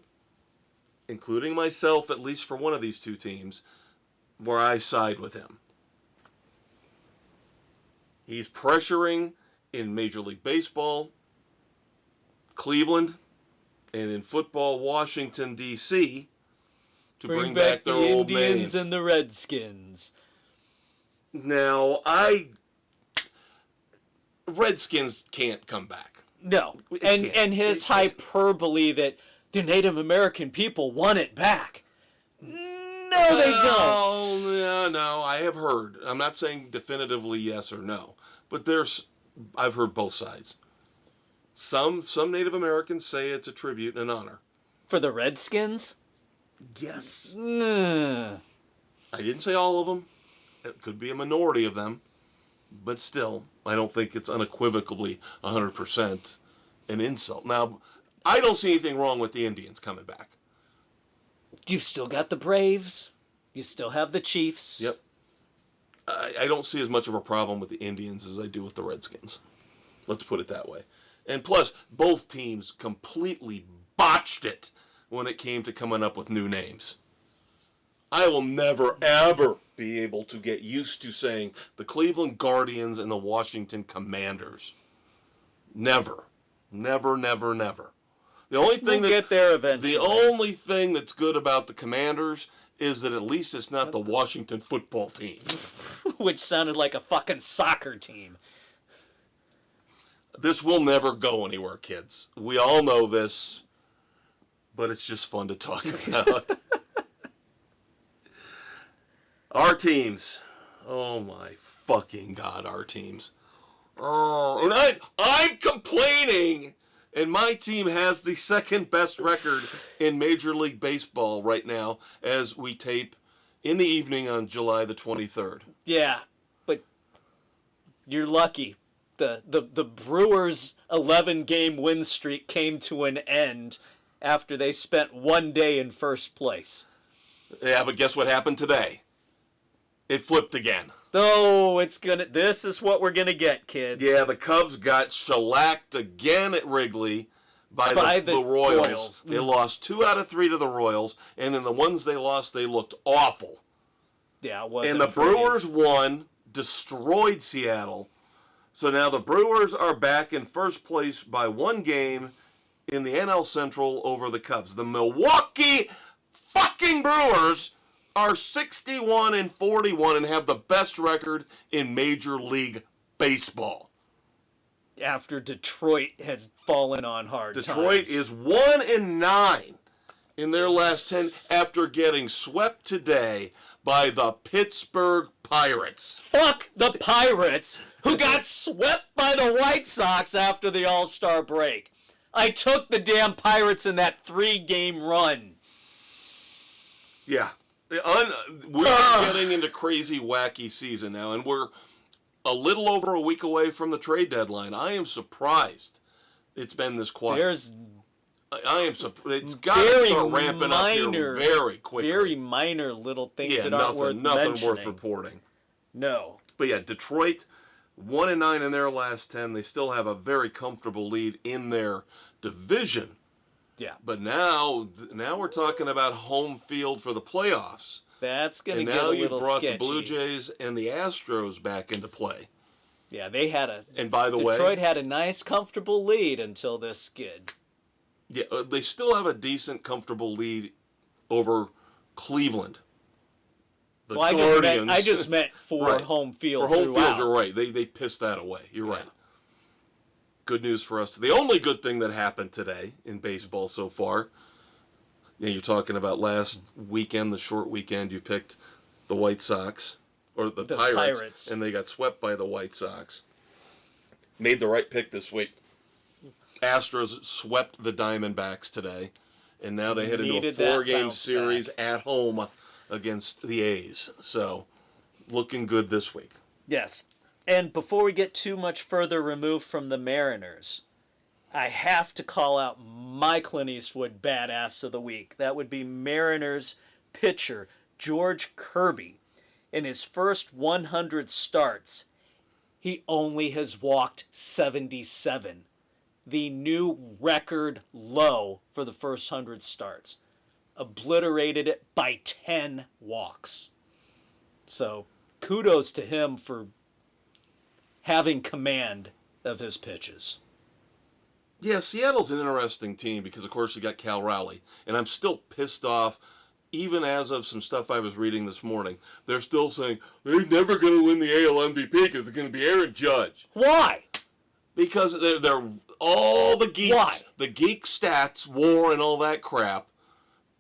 including myself, at least for one of these 2 teams, where I side with him. He's pressuring in Major League Baseball, Cleveland, and in football, Washington, D.C., to bring back their the old Indians names. and the Redskins. Now, Redskins can't come back. No, and his hyperbole that the Native American people want it back. No, they don't. No, I have heard. I'm not saying definitively yes or no, but I've heard both sides. Some Native Americans say it's a tribute and an honor. For the Redskins? Yes. Mm. I didn't say all of them. It could be a minority of them, but still, I don't think it's unequivocally 100% an insult. Now, I don't see anything wrong with the Indians coming back. You've still got the Braves. You still have the Chiefs. Yep. I don't see as much of a problem with the Indians as I do with the Redskins. Let's put it that way. And plus, both teams completely botched it when it came to coming up with new names. I will never, ever be able to get used to saying the Cleveland Guardians and the Washington Commanders. Never. Never, never, never. The only thing We'll get there eventually. The only thing that's good about the Commanders is that at least it's not the Washington football team. Which sounded like a fucking soccer team. This will never go anywhere, kids. We all know this, but it's just fun to talk about. Our teams. Oh my fucking God, our teams. Oh, and I'm complaining, and my team has the second best record in Major League Baseball right now as we tape in the evening on July the 23rd. Yeah, but you're lucky. The Brewers' 11-game win streak came to an end after they spent one day in first place. Yeah, but guess what happened today? It flipped again. Oh, this is what we're gonna get, kids. Yeah, the Cubs got shellacked again at Wrigley by the Royals. They lost 2 out of 3 to the Royals, and then the ones they lost, they looked awful. Yeah, it wasn't And the pretty. Brewers won, destroyed Seattle. So now the Brewers are back in first place by 1 game in the NL Central over the Cubs. The Milwaukee fucking Brewers are 61-41 and have the best record in Major League Baseball. After Detroit has fallen on hard times. Detroit is 1-9 in their last 10 after getting swept today by the Pittsburgh Pirates. Fuck the Pirates, who got swept by the White Sox after the All-Star break. I took the damn Pirates in that 3-game run. Yeah. We're getting into crazy, wacky season now, and we're a little over a week away from the trade deadline. I am surprised it's been this quiet. I am surprised. It's got to start ramping up here very quickly. Very minor little things that aren't worth mentioning. Nothing worth reporting. No. But yeah, Detroit, 1-9 in their last 10. They still have a very comfortable lead in their division. Yeah. But now we're talking about home field for the playoffs. That's going to get a little sketchy. And now you've brought the Blue Jays and the Astros back into play. Yeah, they had And by the way, Detroit had a nice, comfortable lead until this skid. Yeah, they still have a decent, comfortable lead over Cleveland. The Guardians. I just meant for right. home field. For home throughout. field, you're right. They pissed that away. You're right. Good news for us. The only good thing that happened today in baseball so far, you're talking about last weekend, the short weekend, you picked the White Sox, or the Pirates, and they got swept by the White Sox. Made the right pick this week. Astros swept the Diamondbacks today, and now they head into a 4-game series at home against the A's. So, looking good this week. Yes. And before we get too much further removed from the Mariners, I have to call out my Clint Eastwood badass of the week. That would be Mariners pitcher George Kirby. In his first 100 starts, he only has walked 77. The new record low for the first 100 starts. Obliterated it by 10 walks. So, kudos to him for having command of his pitches. Yeah, Seattle's an interesting team because, of course, you got Cal Raleigh. And I'm still pissed off, even as of some stuff I was reading this morning. They're still saying, he's never going to win the AL MVP because it's going to be Aaron Judge. Why? Because they're all the geeks. Why? The geek stats, WAR, and all that crap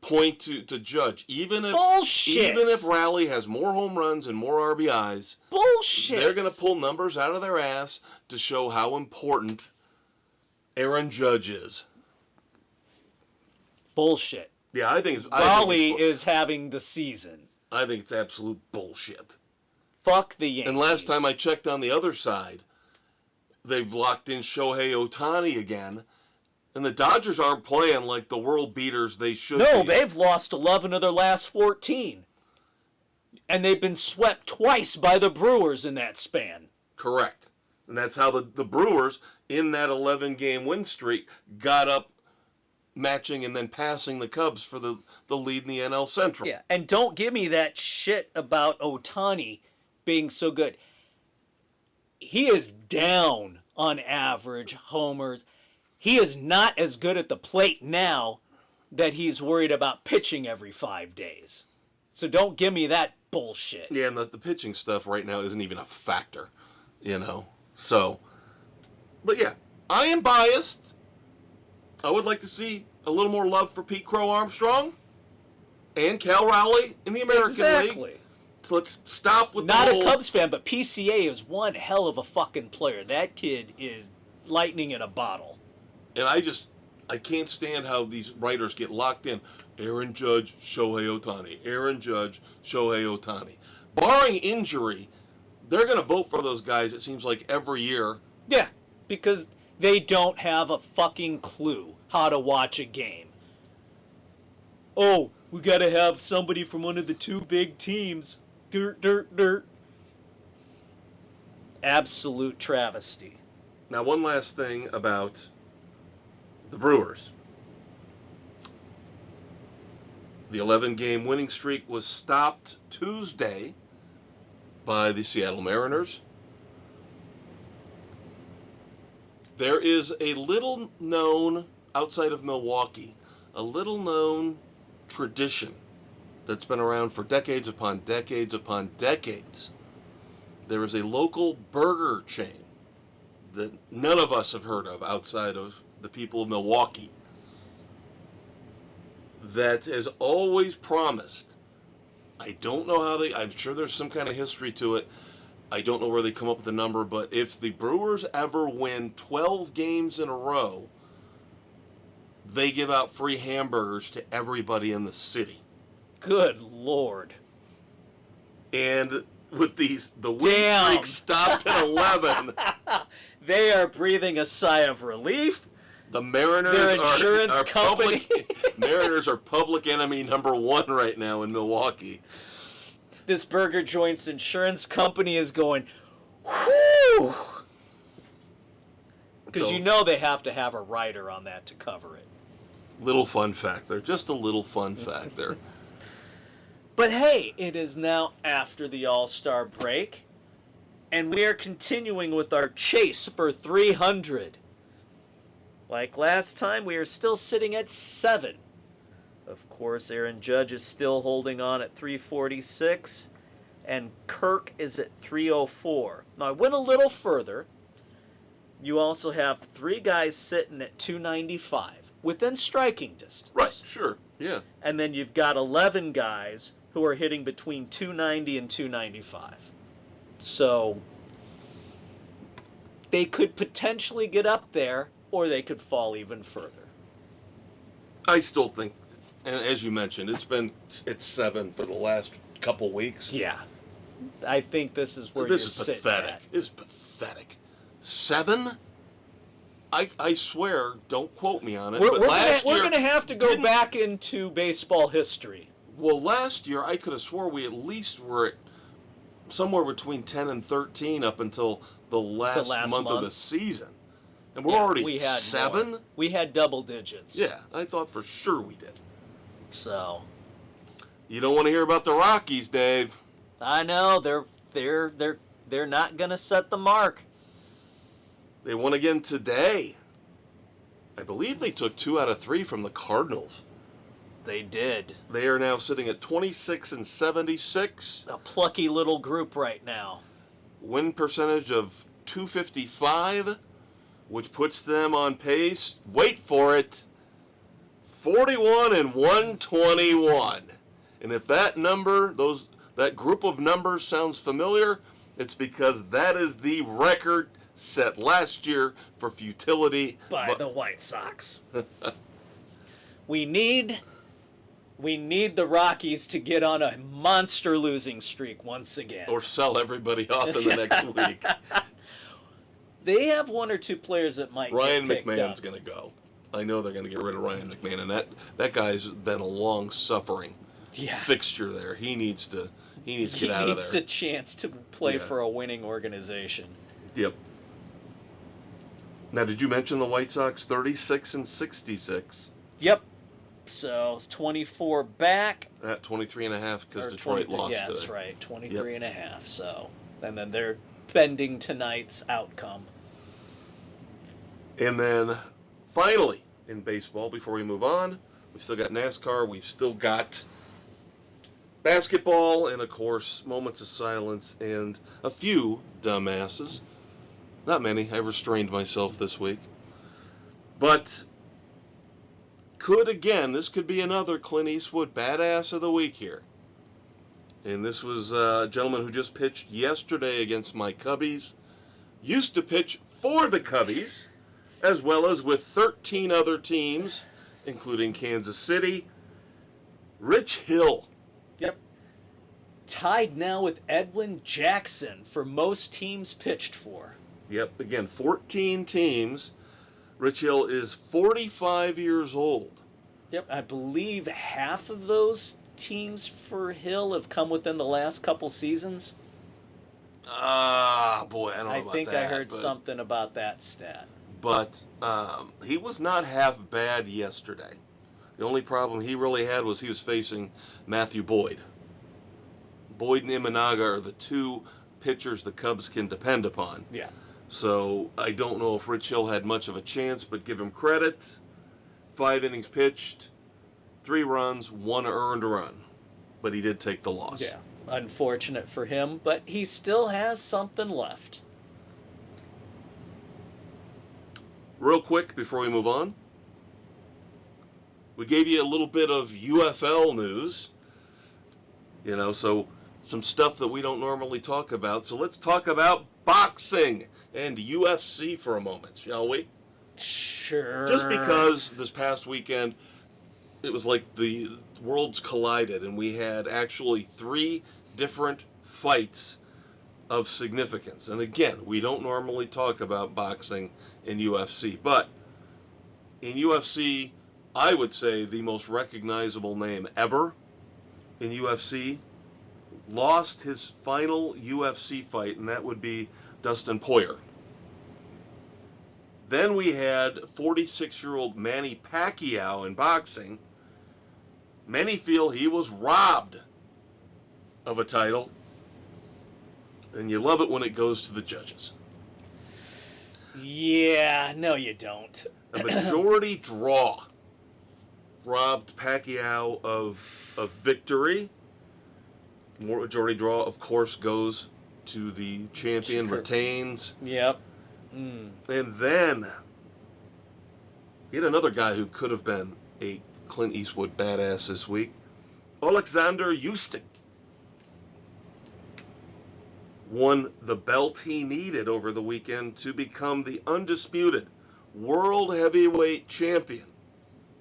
point to Judge. Bullshit. Even if Raleigh has more home runs and more RBIs, Bullshit. they're going to pull numbers out of their ass to show how important Aaron Judge is. Bullshit. Yeah, I think Raleigh is having the season. I think it's absolute bullshit. Fuck the Yankees. And last time I checked on the other side, they've locked in Shohei Ohtani again. And the Dodgers aren't playing like the world beaters they should be. No, they've lost 11 of their last 14. And they've been swept twice by the Brewers in that span. Correct. And that's how the Brewers, in that 11-game win streak, got up matching and then passing the Cubs for the lead in the NL Central. Yeah, and don't give me that shit about Ohtani being so good. He is down on average homers. He is not as good at the plate now that he's worried about pitching every 5 days. So don't give me that bullshit. Yeah, and the pitching stuff right now isn't even a factor, So, but yeah, I am biased. I would like to see a little more love for Pete Crow Armstrong and Cal Raleigh in the American League. So let's stop with Not a Cubs fan, but PCA is one hell of a fucking player. That kid is lightning in a bottle. And I can't stand how these writers get locked in. Aaron Judge, Shohei Ohtani. Aaron Judge, Shohei Ohtani. Barring injury, they're going to vote for those guys, it seems like, every year. Yeah, because they don't have a fucking clue how to watch a game. Oh, we got to have somebody from one of the two big teams. Dirt. Absolute travesty. Now, one last thing about the Brewers. The 11-game winning streak was stopped Tuesday by the Seattle Mariners. There is a little known, outside of Milwaukee, a little known tradition that's been around for decades upon decades upon decades. There is a local burger chain that none of us have heard of outside of the people of Milwaukee that has always promised. I don't know how I'm sure there's some kind of history to it. I don't know where they come up with the number, but if the Brewers ever win 12 games in a row, they give out free hamburgers to everybody in the city. Good Lord. And with the win streak stopped at 11. They are breathing a sigh of relief. The Mariners Their insurance company. Mariners are public enemy number one right now in Milwaukee. This burger joint's insurance company is going, whoo! Because they have to have a rider on that to cover it. Little fun fact there. Just a little fun fact there. But hey, it is now after the All-Star break, and we are continuing with our chase for 300. Like last time, we are still sitting at 7. Of course, Aaron Judge is still holding on at 346, and Kirk is at 304. Now, I went a little further. You also have 3 guys sitting at 295, within striking distance. Right, sure, yeah. And then you've got 11 guys who are hitting between 290 and 295. So, they could potentially get up there, or they could fall even further. I still think, and as you mentioned, it's 7 for the last couple weeks. Yeah. I think this is where this you're is sitting pathetic. at. It's pathetic. 7? I swear, don't quote me on it. We're going to have to go back into baseball history. Well, last year, I could have swore we at least were at somewhere between 10 and 13 up until the last month of the season. And we're already at 7? More. We had double digits. Yeah, I thought for sure we did. So. You don't want to hear about the Rockies, Dave. I know. They're not going to set the mark. They won again today. I believe they took 2 out of 3 from the Cardinals. They did. They are now sitting at 26-76. A plucky little group right now. Win percentage of .255, which puts them on pace, wait for it, 41-121. And if that number, that group of numbers sounds familiar, it's because that is the record set last year for futility by the White Sox. We need the Rockies to get on a monster losing streak once again. Or sell everybody off in the next week. They have 1 or 2 players that might Ryan get picked McMahon's up. going to go. I know they're going to get rid of Ryan McMahon, and that guy's been a long-suffering fixture there. He needs to get out of there. He needs a chance to play for a winning organization. Yep. Now, did you mention the White Sox 36-66? Yep. So it's 24 back. At 23.5 because Detroit lost today. That's right, 23.5. So, and then they're bending tonight's outcome. And then, finally, in baseball, before we move on, we've still got NASCAR, we've still got basketball, and of course, moments of silence and a few dumbasses. Not many. I restrained myself this week. But this could be another Clint Eastwood badass of the week here. And this was a gentleman who just pitched yesterday against my Cubbies. Used to pitch for the Cubbies, as well as with 13 other teams, including Kansas City. Rich Hill. Yep. Tied now with Edwin Jackson for most teams pitched for. Yep, again, 14 teams. Rich Hill is 45 years old. Yep, I believe half of those teams for Hill have come within the last couple seasons. Boy, I don't know about that. I think I heard something about that stat. But he was not half bad yesterday. The only problem he really had was he was facing Matthew Boyd. Boyd and Imanaga are the 2 pitchers the Cubs can depend upon. Yeah. So I don't know if Rich Hill had much of a chance, but give him credit. 5 innings pitched, 3 runs, 1 earned run. But he did take the loss. Yeah, unfortunate for him, but he still has something left. Real quick before we move on, we gave you a little bit of UFL news. So some stuff that we don't normally talk about. So let's talk about boxing and UFC for a moment, shall we? Sure. Just because this past weekend, it was like the worlds collided, and we had actually 3 different fights of significance. And again, we don't normally talk about boxing in UFC, but in UFC, I would say the most recognizable name ever in UFC lost his final UFC fight, and that would be Dustin Poirier. Then we had 46-year-old Manny Pacquiao in boxing. Many feel he was robbed of a title, and you love it when it goes to the judges. Yeah, no you don't. A majority draw robbed Pacquiao of victory. Majority draw, of course, goes to the champion, retains. Yep. And then, yet another guy who could have been a Clint Eastwood badass this week, Oleksandr Usyk, won the belt he needed over the weekend to become the undisputed world heavyweight champion.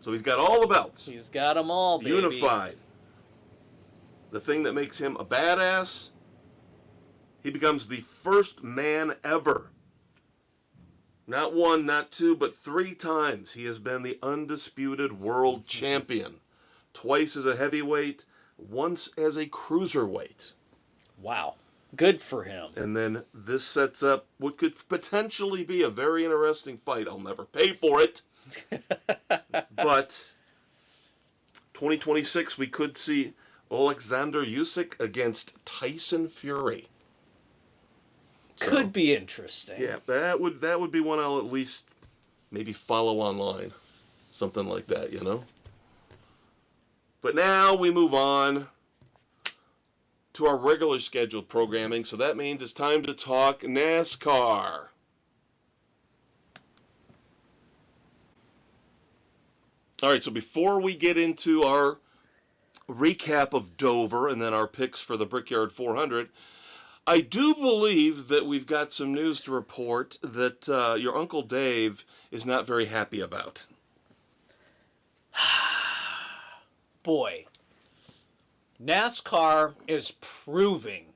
So he's got all the belts. He's got them all, baby. Unified. The thing that makes him a badass, he becomes the first man ever. Not 1, not 2, but 3 times he has been the undisputed world champion. Twice as a heavyweight, once as a cruiserweight. Wow. Good for him. And then this sets up what could potentially be a very interesting fight. I'll never pay for it. But 2026, we could see Oleksandr Usyk against Tyson Fury. Could be interesting. Yeah, that would be one I'll at least maybe follow online. Something like that, you know? But now we move on to our regular scheduled programming, so that means it's time to talk NASCAR. All right, so before we get into our recap of Dover and then our picks for the Brickyard 400, I do believe that we've got some news to report that your Uncle Dave is not very happy about. Boy, NASCAR is proving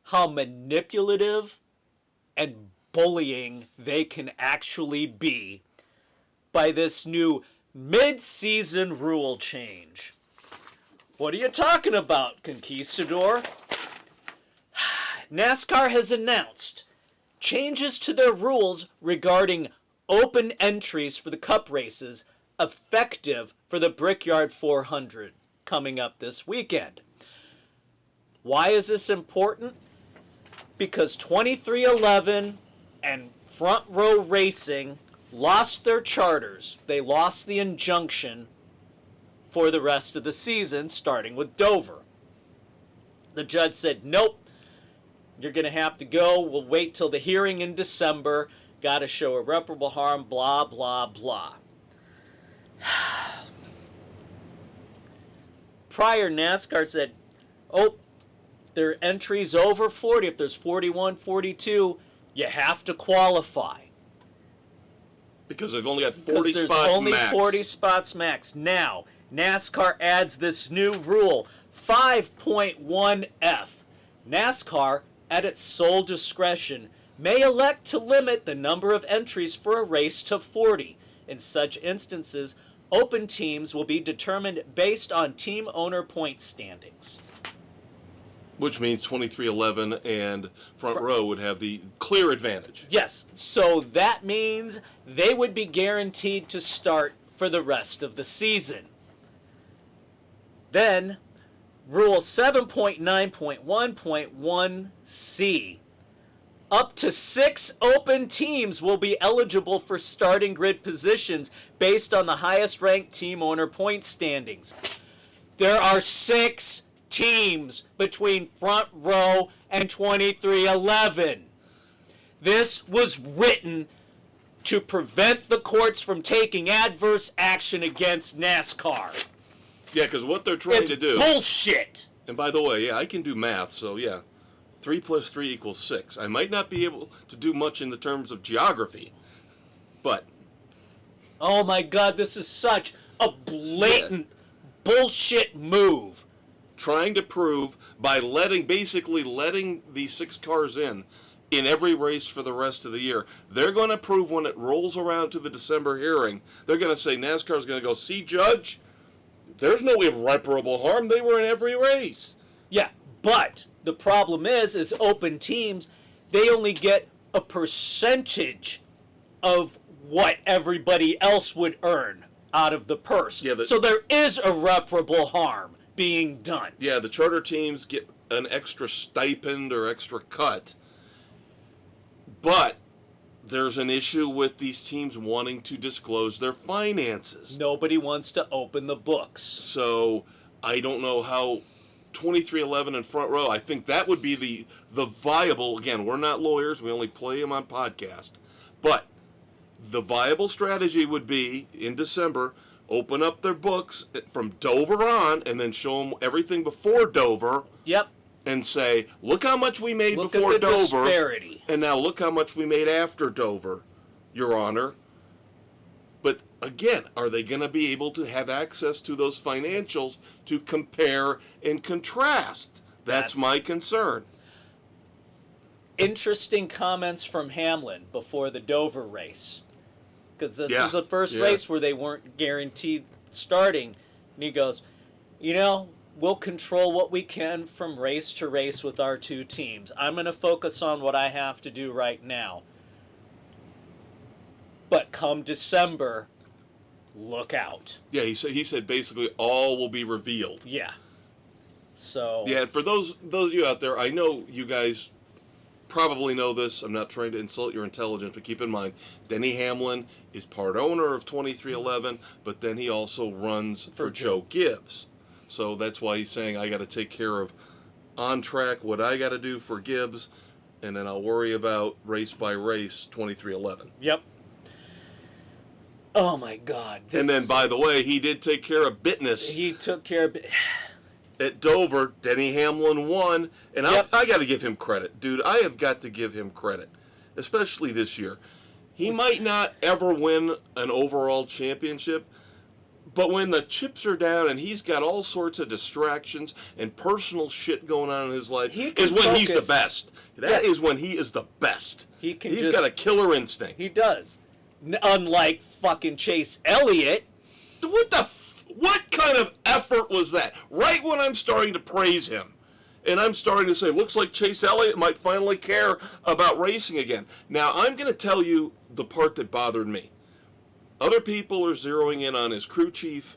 how manipulative and bullying they can actually be by this new mid-season rule change. What are you talking about, Conquistador? NASCAR has announced changes to their rules regarding open entries for the Cup races effective for the Brickyard 400 coming up this weekend. Why is this important? Because 2311 and Front Row Racing lost their charters. They lost the injunction for the rest of the season, starting with Dover. The judge said, nope, you're going to have to go. We'll wait till the hearing in December. Got to show irreparable harm, blah, blah, blah. Prior, NASCAR said, oh, there are entries over 40. If there's 41, 42, you have to qualify. Because they've only got 40 there's spots only max. 40 spots max. Now, NASCAR adds this new rule, 5.1F. NASCAR, at its sole discretion, may elect to limit the number of entries for a race to 40. In such instances, open teams will be determined based on team owner point standings. Which means 2311 and Front Row would have the clear advantage. Yes, so that means they would be guaranteed to start for the rest of the season. Then, Rule 7.9.1.1c. Up to 6 open teams will be eligible for starting grid positions based on the highest ranked team owner point standings. There are 6 teams between Front Row and 2311. This was written to prevent the courts from taking adverse action against NASCAR. Yeah, because what they're trying to do... bullshit! And by the way, yeah, I can do math, so yeah. 3 plus 3 equals 6. I might not be able to do much in the terms of geography, but... Oh my god, this is such a blatant bullshit move. Trying to prove by basically letting these 6 cars in every race for the rest of the year. They're going to prove when it rolls around to the December hearing, they're going to say, NASCAR's going to go, see, Judge, there's no irreparable harm. They were in every race. Yeah, but the problem is open teams, they only get a percentage of what everybody else would earn out of the purse. Yeah, so there is irreparable harm being done. Yeah, the charter teams get an extra stipend or extra cut. But there's an issue with these teams wanting to disclose their finances. Nobody wants to open the books. So I don't know how 2311 and Front Row, I think that would be the viable, again, we're not lawyers, we only play them on podcast, but the viable strategy would be, in December, open up their books from Dover on, and then show them everything before Dover. Yep. And say, look how much we made look before at the Dover. Disparity. And now look how much we made after Dover, Your Honor. But again, are they going to be able to have access to those financials to compare and contrast? That's my concern. Interesting comments from Hamlin before the Dover race. Because this is the first race where they weren't guaranteed starting. And he goes, we'll control what we can from race to race with our 2 teams. I'm going to focus on what I have to do right now. But come December, look out. Yeah, he said basically all will be revealed. Yeah. So... Yeah, for those of you out there, I know you guys probably know this. I'm not trying to insult your intelligence, but keep in mind, Denny Hamlin is part owner of 23XI, but then he also runs for Joe Gibbs. So that's why he's saying, I got to take care of on track what I got to do for Gibbs, and then I'll worry about race by race 23XI. Yep. Oh my God. And then, by the way, he did take care of business. He took care of at Dover. Denny Hamlin won, and Yep. I got to give him credit. Dude, I have got to give him credit, especially this year. He might not ever win an overall championship, but when the chips are down and he's got all sorts of distractions and personal shit going on in his life, is when he's the best. That is when he is the best. He's got a killer instinct. He does. Unlike fucking Chase Elliott. What kind of effort was that? Right when I'm starting to praise him, and I'm starting to say, looks like Chase Elliott might finally care about racing again. Now, I'm going to tell you the part that bothered me. Other people are zeroing in on his crew chief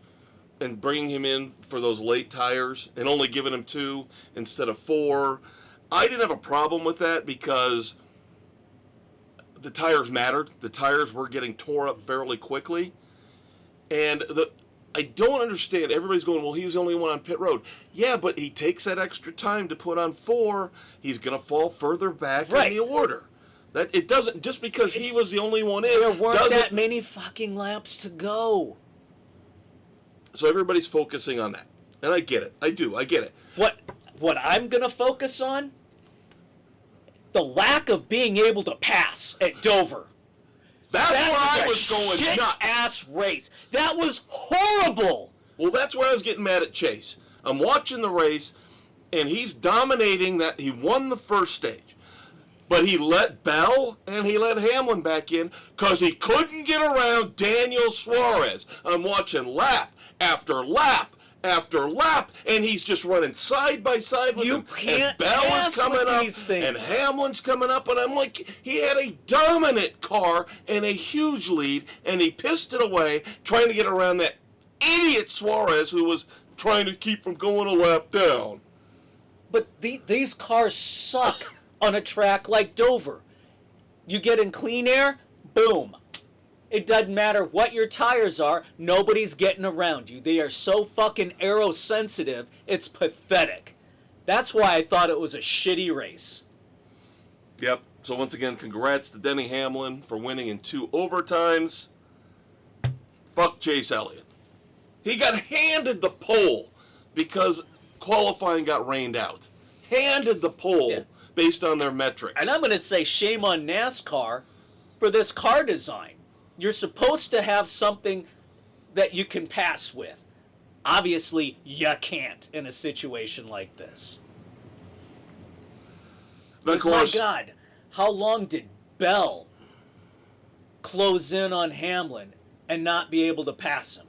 and bringing him in for those late tires and only giving him 2 instead of 4. I didn't have a problem with that because the tires mattered. The tires were getting tore up fairly quickly. And I don't understand. Everybody's going, well, he's the only one on pit road. Yeah, but he takes that extra time to put on 4. He's going to fall further back in the order. That it doesn't, just because he was the only one in. There weren't that many fucking laps to go. So everybody's focusing on that. And I get it. I do. I get it. What I'm going to focus on? The lack of being able to pass at Dover. That's where I was going nuts. Shit-ass race. That was horrible. Well, that's where I was getting mad at Chase. I'm watching the race, and he's dominating that. He won the first stage. But he let Bell and he let Hamlin back in because he couldn't get around Daniel Suarez. I'm watching lap after lap after lap, and he's just running side by side with him. Can't and Bell is coming up, and Hamlin's coming up, and I'm like, he had a dominant car and a huge lead, and he pissed it away trying to get around that idiot Suarez who was trying to keep from going a lap down. But these cars suck on a track like Dover. You get in clean air, boom. It doesn't matter what your tires are, nobody's getting around you. They are so fucking aerosensitive, it's pathetic. That's why I thought it was a shitty race. Yep. So once again, congrats to Denny Hamlin for winning in 2 overtimes. Fuck Chase Elliott. He got handed the pole because qualifying got rained out. Handed the pole based on their metrics. And I'm going to say shame on NASCAR for this car design. You're supposed to have something that you can pass with. Obviously, you can't in a situation like this. Of course, my God, how long did Bell close in on Hamlin and not be able to pass him?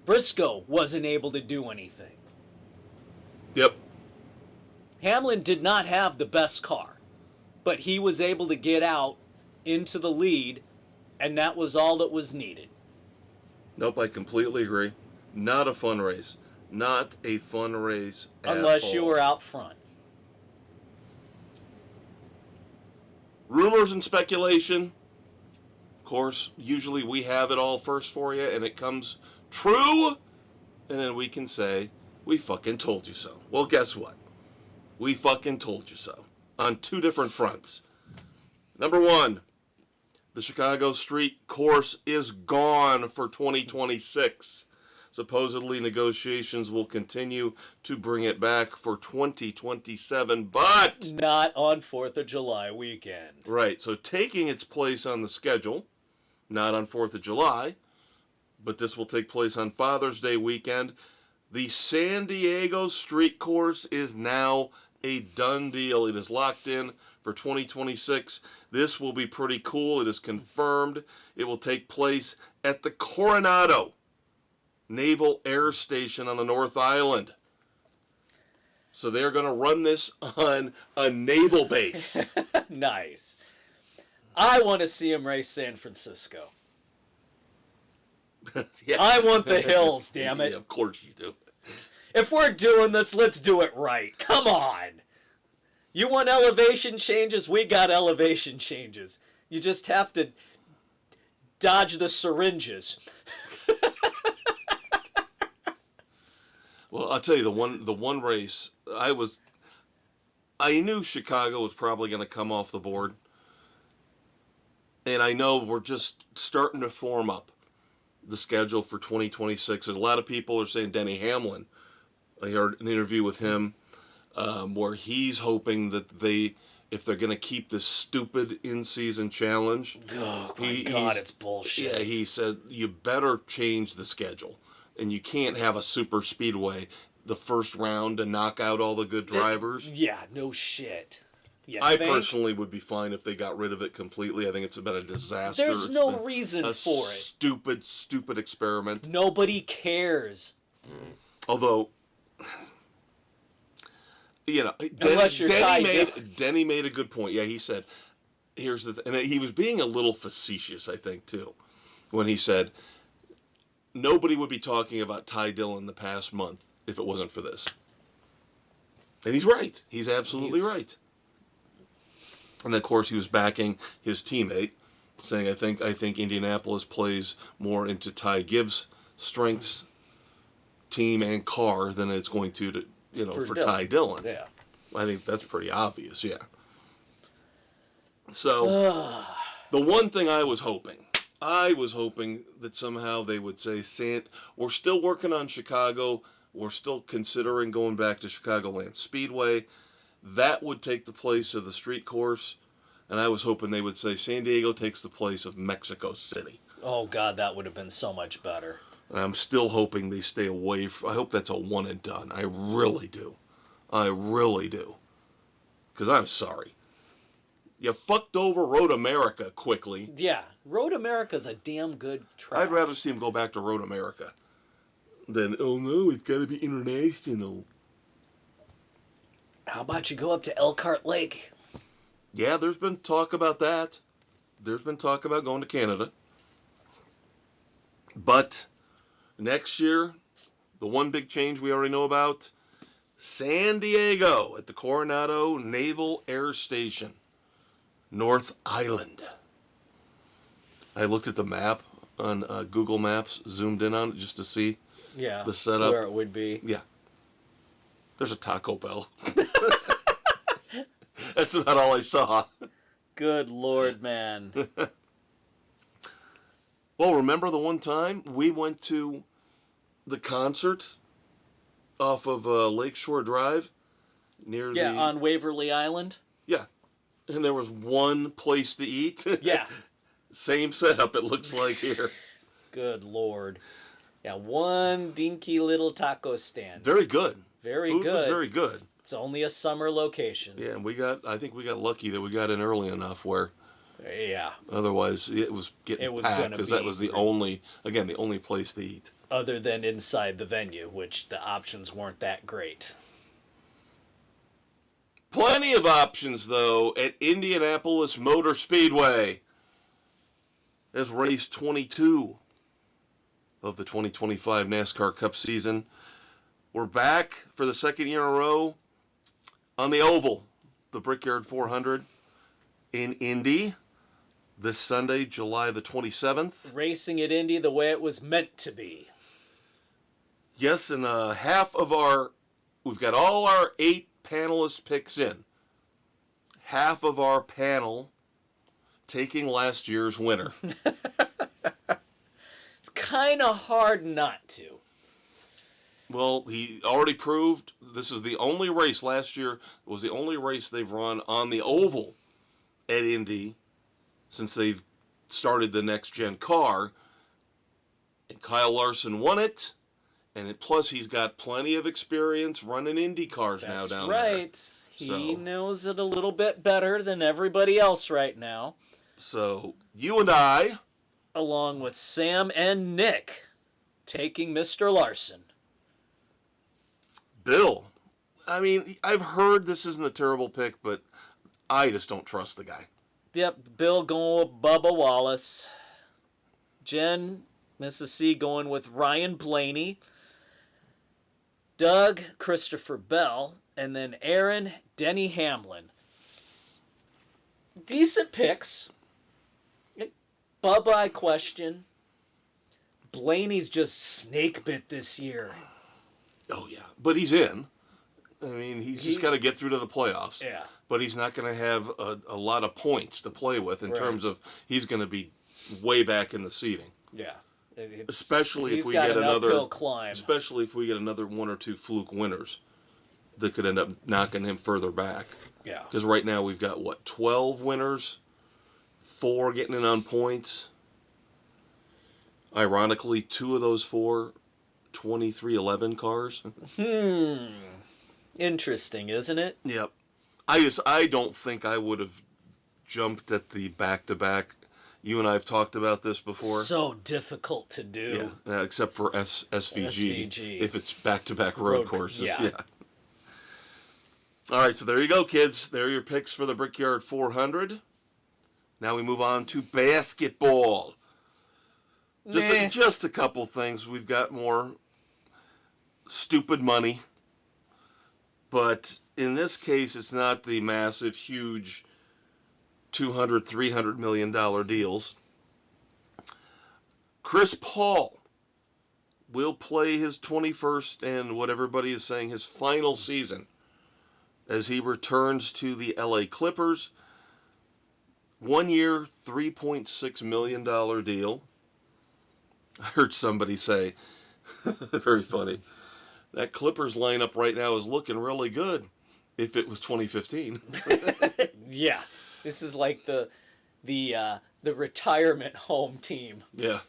Briscoe wasn't able to do anything. Yep. Hamlin did not have the best car, but he was able to get out into the lead, and that was all that was needed. Nope, I completely agree. Not a fun race. Not a fun race at Unless you all. were out front. Rumors and speculation. Of course, usually we have it all first for you, and it comes true, and then we can say, we fucking told you so. Well, guess what? We fucking told you so. On 2 different fronts. Number 1, the Chicago Street Course is gone for 2026. Supposedly negotiations will continue to bring it back for 2027, but not on 4th of July weekend. Right, so taking its place on the schedule, not on 4th of July, but this will take place on Father's Day weekend. The San Diego Street Course is now a done deal. It is locked in for 2026. This will be pretty cool. It is confirmed. It will take place at the Coronado Naval Air Station on the North Island. So they're going to run this on a naval base. Nice. I want to see him race San Francisco. Yeah. I want the hills, damn it. Yeah, of course you do. If we're doing this, let's do it right. Come on. You want elevation changes? We got elevation changes. You just have to dodge the syringes. Well, I'll tell you the one race I knew Chicago was probably going to come off the board, and I know we're just starting to form up the schedule for 2026. And a lot of people are saying Denny Hamlin. I heard an interview with him where he's hoping that if they're going to keep this stupid in-season challenge. Oh, my God, it's bullshit. Yeah, he said, you better change the schedule. And you can't have a super speedway the first round to knock out all the good drivers. Yeah, no shit. I personally would be fine if they got rid of it completely. I think it's been a disaster. There's no reason for it. Stupid experiment. Nobody cares. Although, Denny made a good point. Yeah, he said, here's the and he was being a little facetious, I think, too, when he said, nobody would be talking about Ty Dillon the past month if it wasn't for this. And he's right. He's absolutely right. And of course, he was backing his teammate, saying, "I think Indianapolis plays more into Ty Gibbs' strengths, team and car than it's going to for Ty Dillon." Yeah, I think that's pretty obvious. Yeah. So, the one thing I was hoping that somehow they would say, "We're still working on Chicago. We're still considering going back to Chicagoland Speedway." That would take the place of the street course, and I was hoping they would say San Diego takes the place of Mexico City. Oh, God, that would have been so much better. I'm still hoping they stay away I hope that's a one and done. I really do. Because I'm sorry. You fucked over Road America quickly. Yeah, Road America's a damn good track. I'd rather see him go back to Road America than, oh no, it's got to be international. How about you go up to Elkhart Lake? Yeah, there's been talk about that. There's been talk about going to Canada. But next year, the one big change we already know about, San Diego at the Coronado Naval Air Station, North Island. I looked at the map on Google Maps, zoomed in on it just to see the setup. Where it would be. Yeah. There's a Taco Bell. That's about all I saw. Good Lord, man. Well, remember the one time we went to the concert off of Lakeshore Drive? On Waverly Island? Yeah. And there was one place to eat? Yeah. Same setup, it looks like here. Good Lord. Yeah, one dinky little taco stand. Very good. Food was very good. It's only a summer location. Yeah, and I think we got lucky that we got in early enough where Yeah. Otherwise, it was getting packed because that was the only place to eat. Other than inside the venue, which the options weren't that great. Plenty of options, though, at Indianapolis Motor Speedway. As race 22 of the 2025 NASCAR Cup season. We're back for the second year in a row on the oval, the Brickyard 400 in Indy. This Sunday, July the 27th. Racing at Indy the way it was meant to be. Yes, and we've got all our 8 panelist picks in. Half of our panel taking last year's winner. It's kind of hard not to. Well, he already proved this is the only race last year. Was the only race they've run on the oval at Indy since they've started the next-gen car. And Kyle Larson won it. And plus, he's got plenty of experience running Indy cars now down there. That's right. He knows it a little bit better than everybody else right now. So, you and I, along with Sam and Nick, taking Mr. Larson. Bill, I mean, I've heard this isn't a terrible pick, but I just don't trust the guy. Yep, Bill going with Bubba Wallace. Jen, Mrs. C going with Ryan Blaney. Doug, Christopher Bell. And then Aaron, Denny Hamlin. Decent picks. Bubba, I question. Blaney's just snake bit this year. Oh, yeah. But he's in. I mean, he's just got to get through to the playoffs. Yeah. But he's not going to have a lot of points to play with in terms of he's going to be way back in the seeding. Yeah. Especially if we get another climb. Especially if we get another one or two fluke winners that could end up knocking him further back. Yeah. Because right now we've got, 12 winners? 4 getting in on points. Ironically, 2 of those 4, 23-11 cars. Interesting, isn't it? Yep. I don't think I would have jumped at the back-to-back. You and I have talked about this before. So difficult to do. Yeah, except for SVG. If it's back-to-back road courses. Yeah. All right, so there you go, kids. There are your picks for the Brickyard 400. Now we move on to basketball. Just a couple things. We've got more stupid money. But in this case, it's not the massive, huge $200, $300 million deals. Chris Paul will play his 21st and what everybody is saying, his final season as he returns to the LA Clippers. 1 year, $3.6 million deal. I heard somebody say, very funny, that Clippers lineup right now is looking really good if it was 2015. Yeah. This is like the retirement home team. Yeah.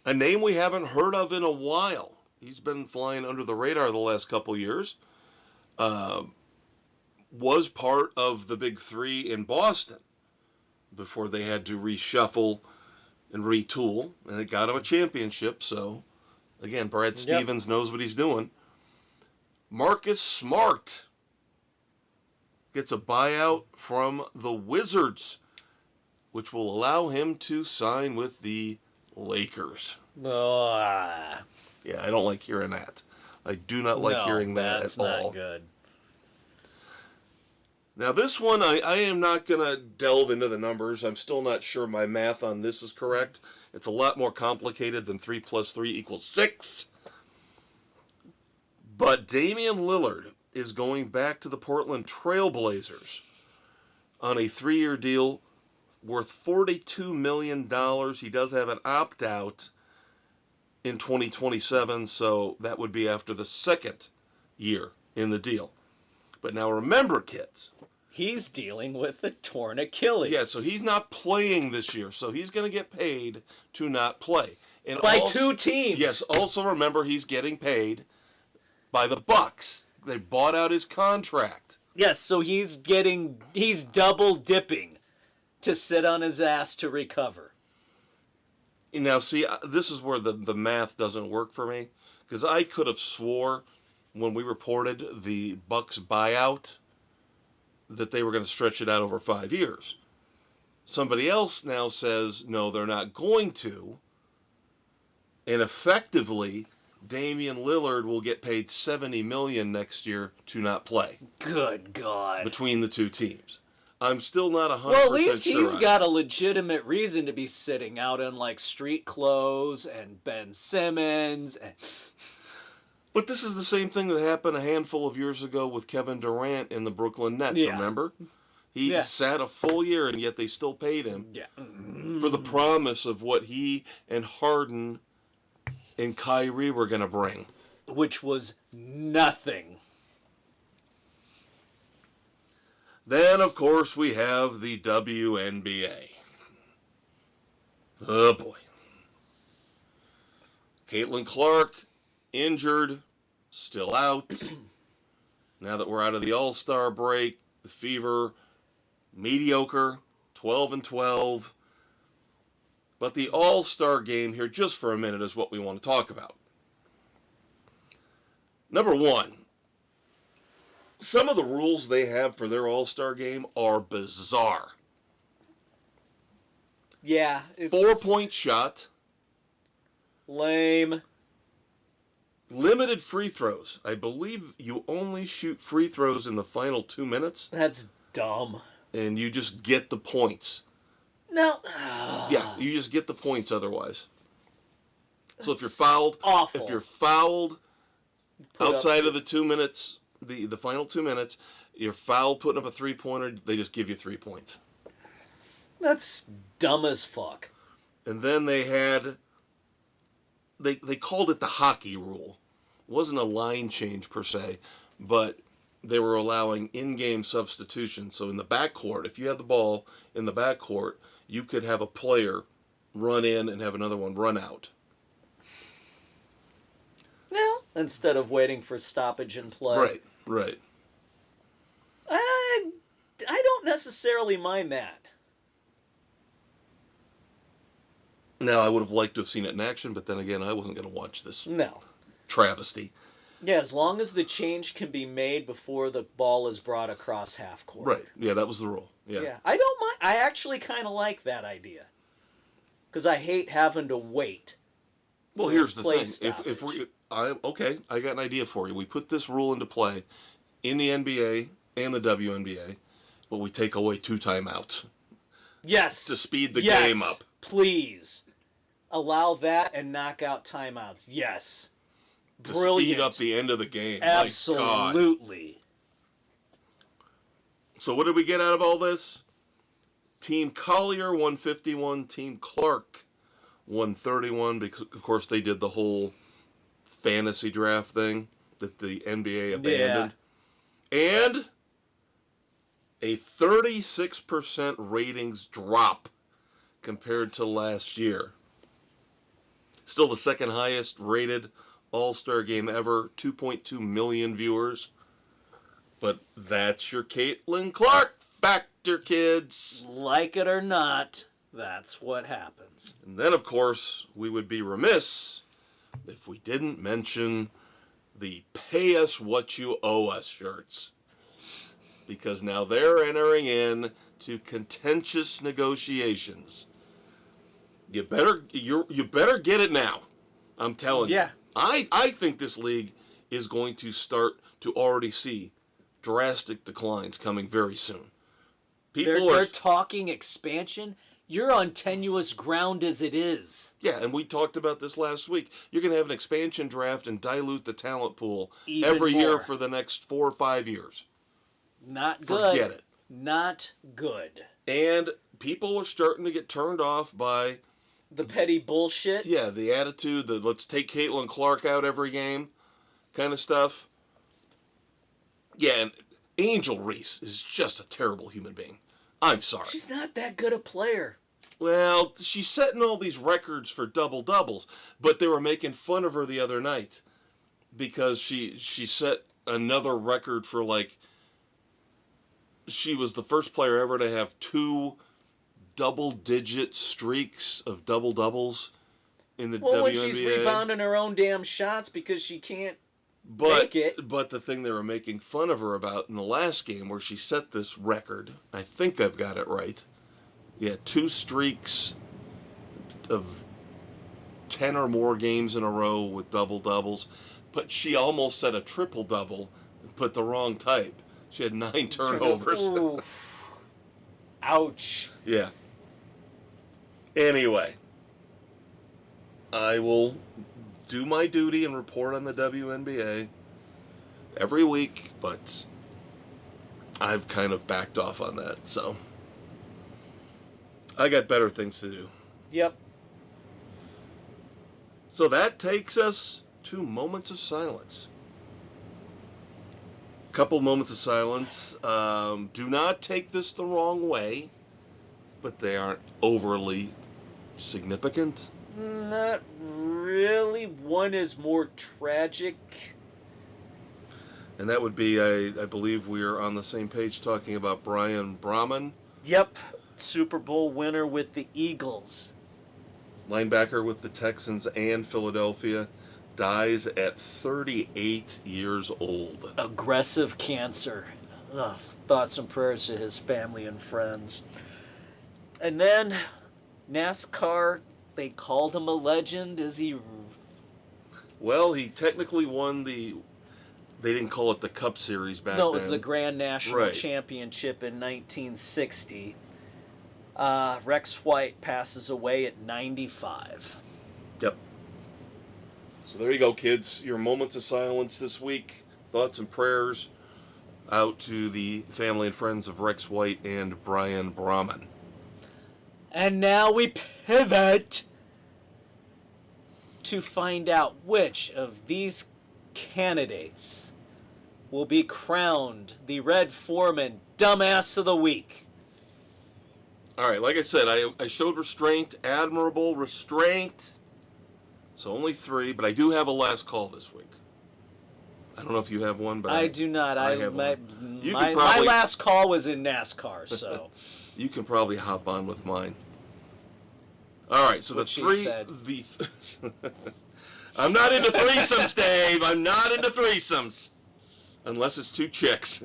A name we haven't heard of in a while. He's been flying under the radar the last couple years. Was part of the Big Three in Boston before they had to reshuffle and retool, and it got him a championship. So, again, Brad Stevens knows what he's doing. Marcus Smart gets a buyout from the Wizards, which will allow him to sign with the Lakers. Yeah, I don't like hearing that. I do not like hearing that at all. That's not good. Now, this one, I am not going to delve into the numbers. I'm still not sure my math on this is correct. It's a lot more complicated than 3 + 3 = 6. But Damian Lillard is going back to the Portland Trail Blazers on a 3-year deal worth $42 million. He does have an opt-out in 2027, so that would be after the second year in the deal. But now remember, kids. He's dealing with a torn Achilles. Yeah, so he's not playing this year, so he's going to get paid to not play. And by also, 2 teams. Yes, also remember he's getting paid by the Bucks. They bought out his contract. Yes, so he's double dipping to sit on his ass to recover. Now, see, this is where the math doesn't work for me, because I could have swore when we reported the Bucks buyout that they were going to stretch it out over 5 years. Somebody else now says, no, they're not going to. And effectively, Damian Lillard will get paid $70 million next year to not play. Good God. Between the 2 teams. I'm still not 100% sure. Well, at least he's got a legitimate reason to be sitting out in, like, street clothes and Ben Simmons and... But this is the same thing that happened a handful of years ago with Kevin Durant in the Brooklyn Nets, remember? He sat a full year, and yet they still paid him for the promise of what he and Harden and Kyrie were going to bring. Which was nothing. Then, of course, we have the WNBA. Oh, boy. Caitlin Clark, injured, still out. Now that we're out of the All-Star break, the Fever, mediocre, 12-12. But the All-Star game here, just for a minute, is what we want to talk about. Number one, some of the rules they have for their All-Star game are bizarre. Yeah. 4-point shot. Lame. Limited free throws. I believe you only shoot free throws in the final 2 minutes. That's dumb. And you just get the points. No. Yeah, you just get the points otherwise. So if you're fouled, awful. if you're fouled outside of the the 2 minutes, the final 2 minutes, you're fouled putting up a 3-pointer, they just give you 3 points. That's dumb as fuck. And then they had, they called it the hockey rule. It wasn't a line change per se, but they were allowing in-game substitution. So in the backcourt, if you had the ball in the backcourt, you could have a player run in and have another one run out. Well, instead of waiting for stoppage and play. Right. I don't necessarily mind that. Now, I would have liked to have seen it in action, but then again, I wasn't going to watch this travesty. Yeah, as long as the change can be made before the ball is brought across half court. Right. Yeah, that was the rule. Yeah. I don't mind. I actually kind of like that idea. Because I hate having to wait. Well, here's the thing. Stoppage. I got an idea for you. We put this rule into play in the NBA and the WNBA, but we take away 2 timeouts. Yes. To speed the game up. Please. Allow that and knock out timeouts. Yes. To Brilliant. speed up the end of the game. Absolutely. So what did we get out of all this? Team Collier 151, Team Clark 131, because of course they did the whole fantasy draft thing that the NBA abandoned. Yeah. And a 36% ratings drop compared to last year. Still the second highest rated All-Star game ever, 2.2 million viewers. But that's your Caitlin Clark factor, kids. Like it or not, that's what happens. And then, of course, we would be remiss if we didn't mention the Pay Us What You Owe Us shirts. Because now they're entering in to contentious negotiations. You better get it now. I'm telling you. I think this league is going to start to already see drastic declines coming very soon. They're talking expansion. You're on tenuous ground as it is. Yeah, and we talked about this last week. You're going to have an expansion draft and dilute the talent pool Even every more. year for the next 4 or 5 years. Not good. Forget it. Not good. And people are starting to get turned off by the petty bullshit. Yeah, the attitude that let's take Caitlin Clark out every game kind of stuff. Yeah, and Angel Reese is just a terrible human being. I'm sorry. She's not that good a player. Well, she's setting all these records for double-doubles, but they were making fun of her the other night because she set another record for, like, she was the first player ever to have 2 double-digit streaks of double-doubles in the WNBA. Well, when she's rebounding her own damn shots because she can't make it. But the thing they were making fun of her about in the last game where she set this record, I think I've got it right. Yeah, 2 streaks of 10 or more games in a row with double-doubles. But she almost set a triple-double and put the wrong type. She had 9 turnovers. Ouch. Yeah. Anyway, I will do my duty and report on the WNBA every week, but I've kind of backed off on that, so I got better things to do. Yep. So that takes us to moments of silence. Couple moments of silence. Do not take this the wrong way, but they aren't overly significant. Not really. One is more tragic. And that would be, I believe we are on the same page talking about Brian Brahman. Yep. Super Bowl winner with the Eagles. Linebacker with the Texans and Philadelphia. Dies at 38 years old. Aggressive cancer. Ugh, thoughts and prayers to his family and friends. And then NASCAR, they called him a legend. Is he Well, he technically won the. They didn't call it the Cup Series back then. No, it was the Grand National Right. Championship in 1960. Rex White passes away at 95. Yep. So there you go, kids. Your moments of silence this week. Thoughts and prayers out to the family and friends of Rex White and Brian Brahman. And now we pivot to find out which of these candidates will be crowned the Red Foreman Dumbass of the Week. All right, like I said, I showed restraint, admirable restraint. So only 3, but I do have a last call this week. I don't know if you have one, but I do not. I have my, one. You my, can probably, my last call was in NASCAR, so. You can probably hop on with mine. All right, so What the 3... said. I'm not into threesomes, Dave. I'm not into threesomes. Unless it's 2 chicks.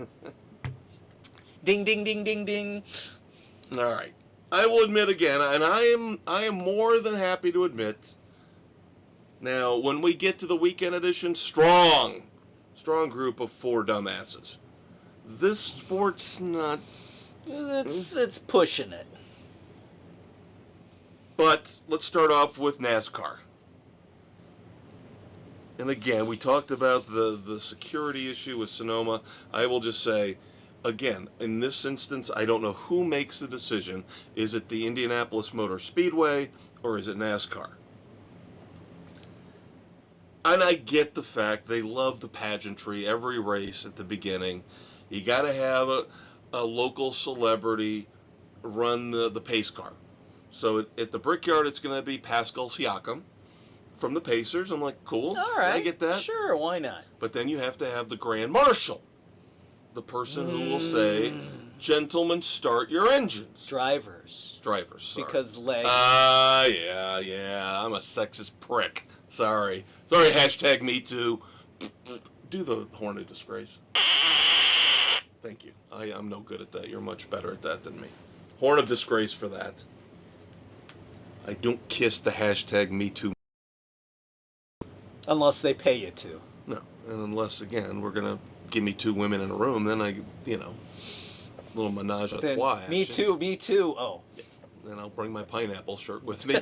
Ding, ding, ding, ding, ding. All right. I will admit again, and I am more than happy to admit. Now, when we get to the weekend edition, strong group of 4 dumbasses. This sport's not. It's pushing it. But let's start off with NASCAR. And again, we talked about the security issue with Sonoma. I will just say, again, in this instance, I don't know who makes the decision. Is it the Indianapolis Motor Speedway or is it NASCAR? And I get the fact they love the pageantry, every race at the beginning. You got to have a local celebrity run the pace car. So at the Brickyard, it's going to be Pascal Siakam from the Pacers. I'm like, cool. All right. I get that. Sure, why not? But then you have to have the Grand Marshal, the person who will say, gentlemen, start your engines. Drivers. Sorry. Because legs. Yeah. I'm a sexist prick. Sorry, hashtag me too. Do the horn of disgrace. Thank you. I'm no good at that. You're much better at that than me. Horn of disgrace for that. I don't kiss the hashtag me too. Unless they pay you to. No, and unless, again, we're going to give me 2 women in a room, then a little menage a trois. Me too. Oh. Then I'll bring my pineapple shirt with me.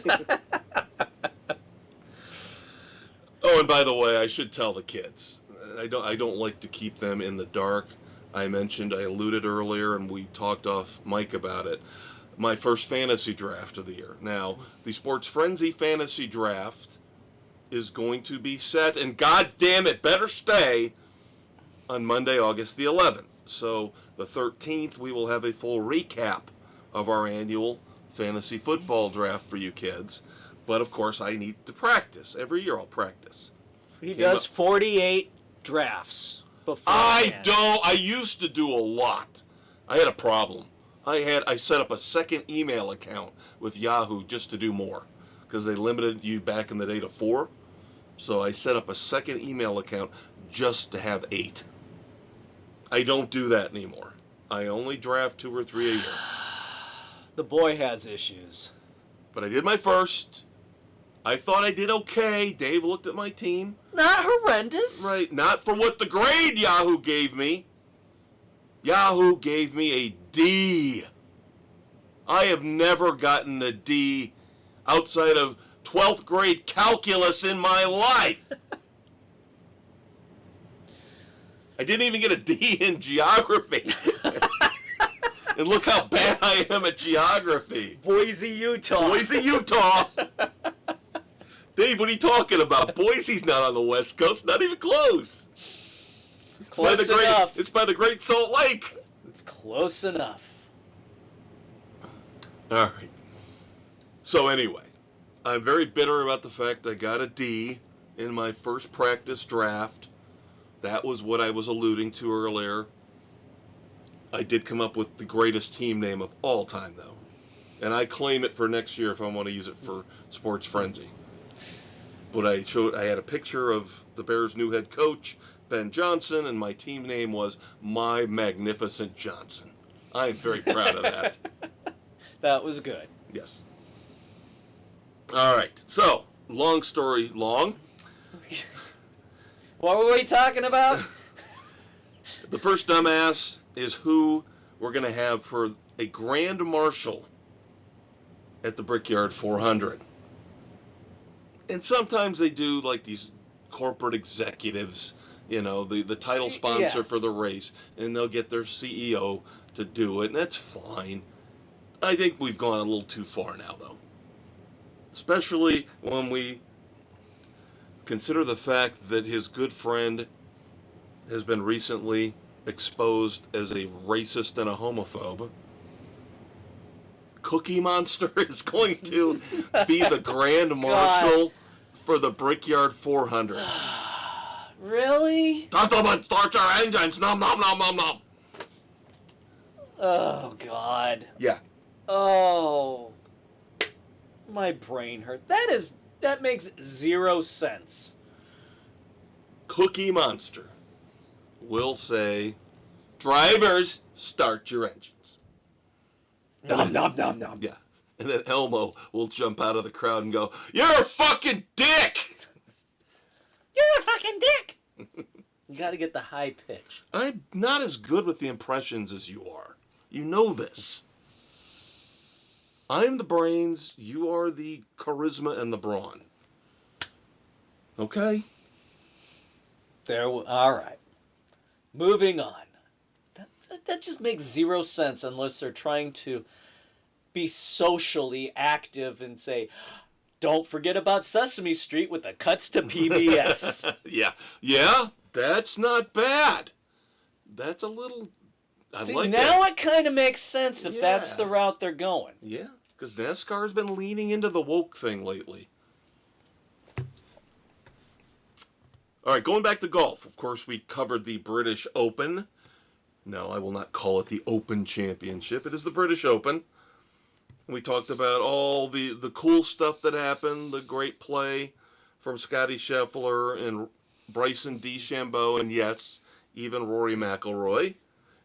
Oh, and by the way, I should tell the kids. I don't like to keep them in the dark. I alluded earlier, and we talked off mic about it. My first fantasy draft of the year. Now, the Sports Frenzy fantasy draft is going to be set, and god damn it, better stay, on Monday, August the 11th. So the 13th, we will have a full recap of our annual fantasy football draft for you kids. But of course, I need to practice. Every year I'll practice. He does 48 drafts before. I used to do a lot. I had a problem. I set up a second email account with Yahoo just to do more, because they limited you back in the day to 4. So I set up a second email account just to have 8. I don't do that anymore. I only draft 2 or 3 a year. The boy has issues. But I did my first. I thought I did okay. Dave looked at my team. Not horrendous. Right. Not for what the grade Yahoo gave me. Yahoo gave me a D. I have never gotten a D outside of 12th grade calculus in my life. I didn't even get a D in geography. And look how bad I am at geography. Boise, Utah. Dave, what are you talking about? Boise's not on the West Coast, not even close. Close enough. It's by the Great Salt Lake. It's close enough. All right. So anyway, I'm very bitter about the fact I got a D in my first practice draft. That was what I was alluding to earlier. I did come up with the greatest team name of all time, though. And I claim it for next year if I want to use it for Sports Frenzy. But I had a picture of the Bears' new head coach, Ben Johnson, and my team name was My Magnificent Johnson. I am very proud of that. That was good. Yes. All right. So, long story long. What were we talking about? The first dumbass is who we're going to have for a grand marshal at the Brickyard 400. And sometimes they do like these corporate executives, the title sponsor for the race, and they'll get their CEO to do it, and that's fine. I think we've gone a little too far now, though. Especially when we consider the fact that his good friend has been recently exposed as a racist and a homophobe. Cookie Monster is going to be the grand marshal for the Brickyard 400. Really? Gentlemen, start your engines. Nom, nom, nom, nom, nom. Oh, God. Yeah. Oh. My brain hurt. That makes 0 sense. Cookie Monster will say, drivers, start your engines. Nom, nom, nom, nom. Yeah. And then Elmo will jump out of the crowd and go, you're a fucking dick! You're a fucking dick! You gotta get the high pitch. I'm not as good with the impressions as you are. You know this. I'm the brains, you are the charisma and the brawn. Okay? All right. Moving on. That just makes 0 sense unless they're trying to be socially active and say, don't forget about Sesame Street with the cuts to PBS. Yeah, that's not bad. That's a little... See, now it kind of makes sense if that's the route they're going. Yeah, because NASCAR's been leaning into the woke thing lately. All right, going back to golf. Of course, we covered the British Open. No, I will not call it the Open Championship. It is the British Open. We talked about all the cool stuff that happened, the great play from Scottie Scheffler and Bryson DeChambeau, and yes, even Rory McIlroy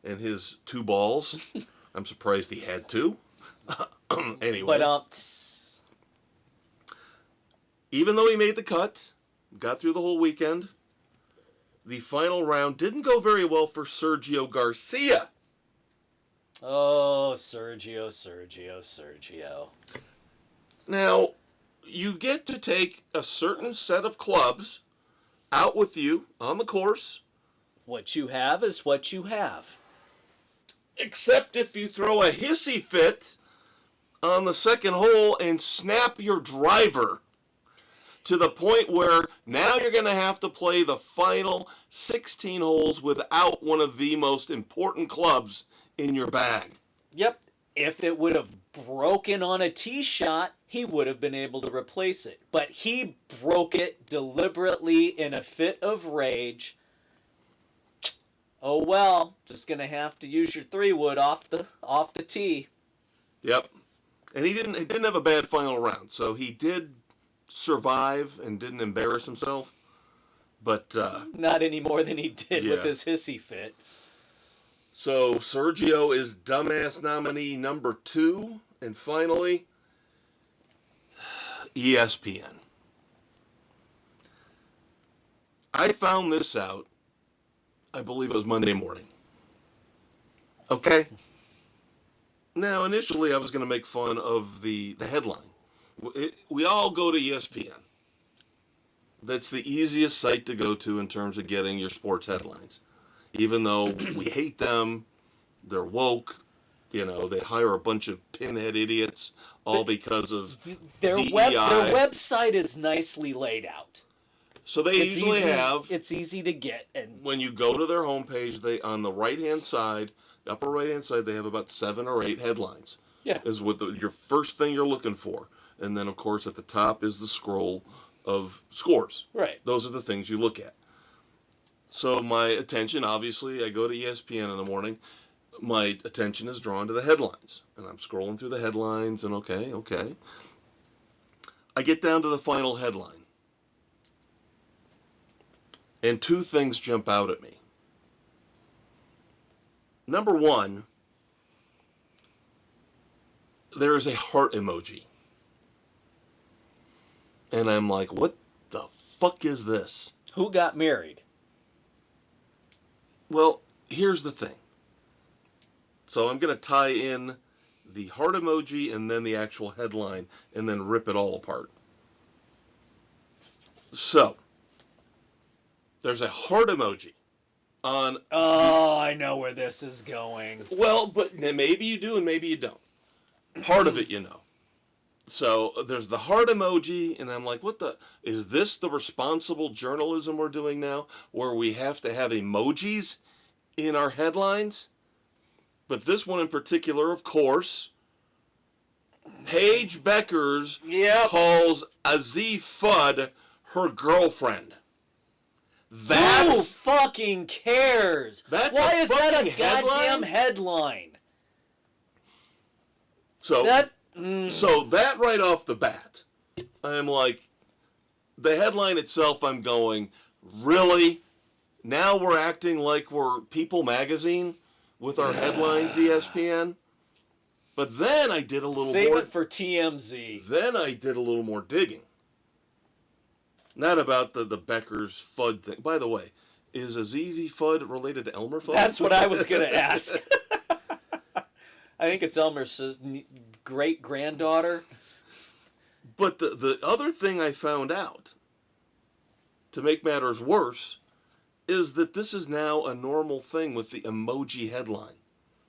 and his 2 balls. I'm surprised he had 2. Anyway. But, even though he made the cut, got through the whole weekend, the final round didn't go very well for Sergio Garcia. oh, Sergio. Now, you get to take a certain set of clubs out with you on the course. What you have is what you have. Except if you throw a hissy fit on the second hole and snap your driver to the point where now you're going to have to play the final 16 holes without one of the most important clubs in your bag. Yep. If it would have broken on a tee shot, he would have been able to replace it. But he broke it deliberately in a fit of rage. Oh well, just gonna have to use your 3-wood off the tee. Yep. And he didn't have a bad final round, so he did survive and didn't embarrass himself. But not any more than he did with his hissy fit. So Sergio is dumbass nominee number 2, and finally ESPN. I found this out, I believe it was Monday morning. Okay? Now, initially I was going to make fun of the headline. We all go to ESPN. That's the easiest site to go to in terms of getting your sports headlines. Even though we hate them, they're woke, they hire a bunch of pinhead idiots, all because of their DEI. Their website is nicely laid out. So they usually have... It's easy to get. And when you go to their homepage, they on the right-hand side, upper right-hand side, they have about 7 or 8 headlines. Yeah. Is what your first thing you're looking for. And then, of course, at the top is the scroll of scores. Right. Those are the things you look at. So my attention, obviously, I go to ESPN in the morning. My attention is drawn to the headlines. And I'm scrolling through the headlines, and okay. I get down to the final headline. And 2 things jump out at me. Number 1, there is a heart emoji. And I'm like, what the fuck is this? Who got married? Well, here's the thing. So I'm going to tie in the heart emoji and then the actual headline and then rip it all apart. So, there's a heart emoji on... Oh, I know where this is going. Well, but maybe you do and maybe you don't. Part of it you know. So, there's the heart emoji, and I'm like, what the... Is this the responsible journalism we're doing now, where we have to have emojis in our headlines? But this one in particular, of course, Paige Beckers calls Aziz Fudd her girlfriend. Who fucking cares? Why is that a goddamn headline? So that right off the bat, I'm like, the headline itself, I'm going, really? Now we're acting like we're People Magazine with our headlines, ESPN? But then I did a little more... Save it for TMZ. Then I did a little more digging. Not about the Beckers Fudd thing. By the way, is Azizi Fudd related to Elmer Fudd? That's what I was going to ask. I think it's Elmer's great-granddaughter. But the other thing I found out, to make matters worse, is that this is now a normal thing with the emoji headline.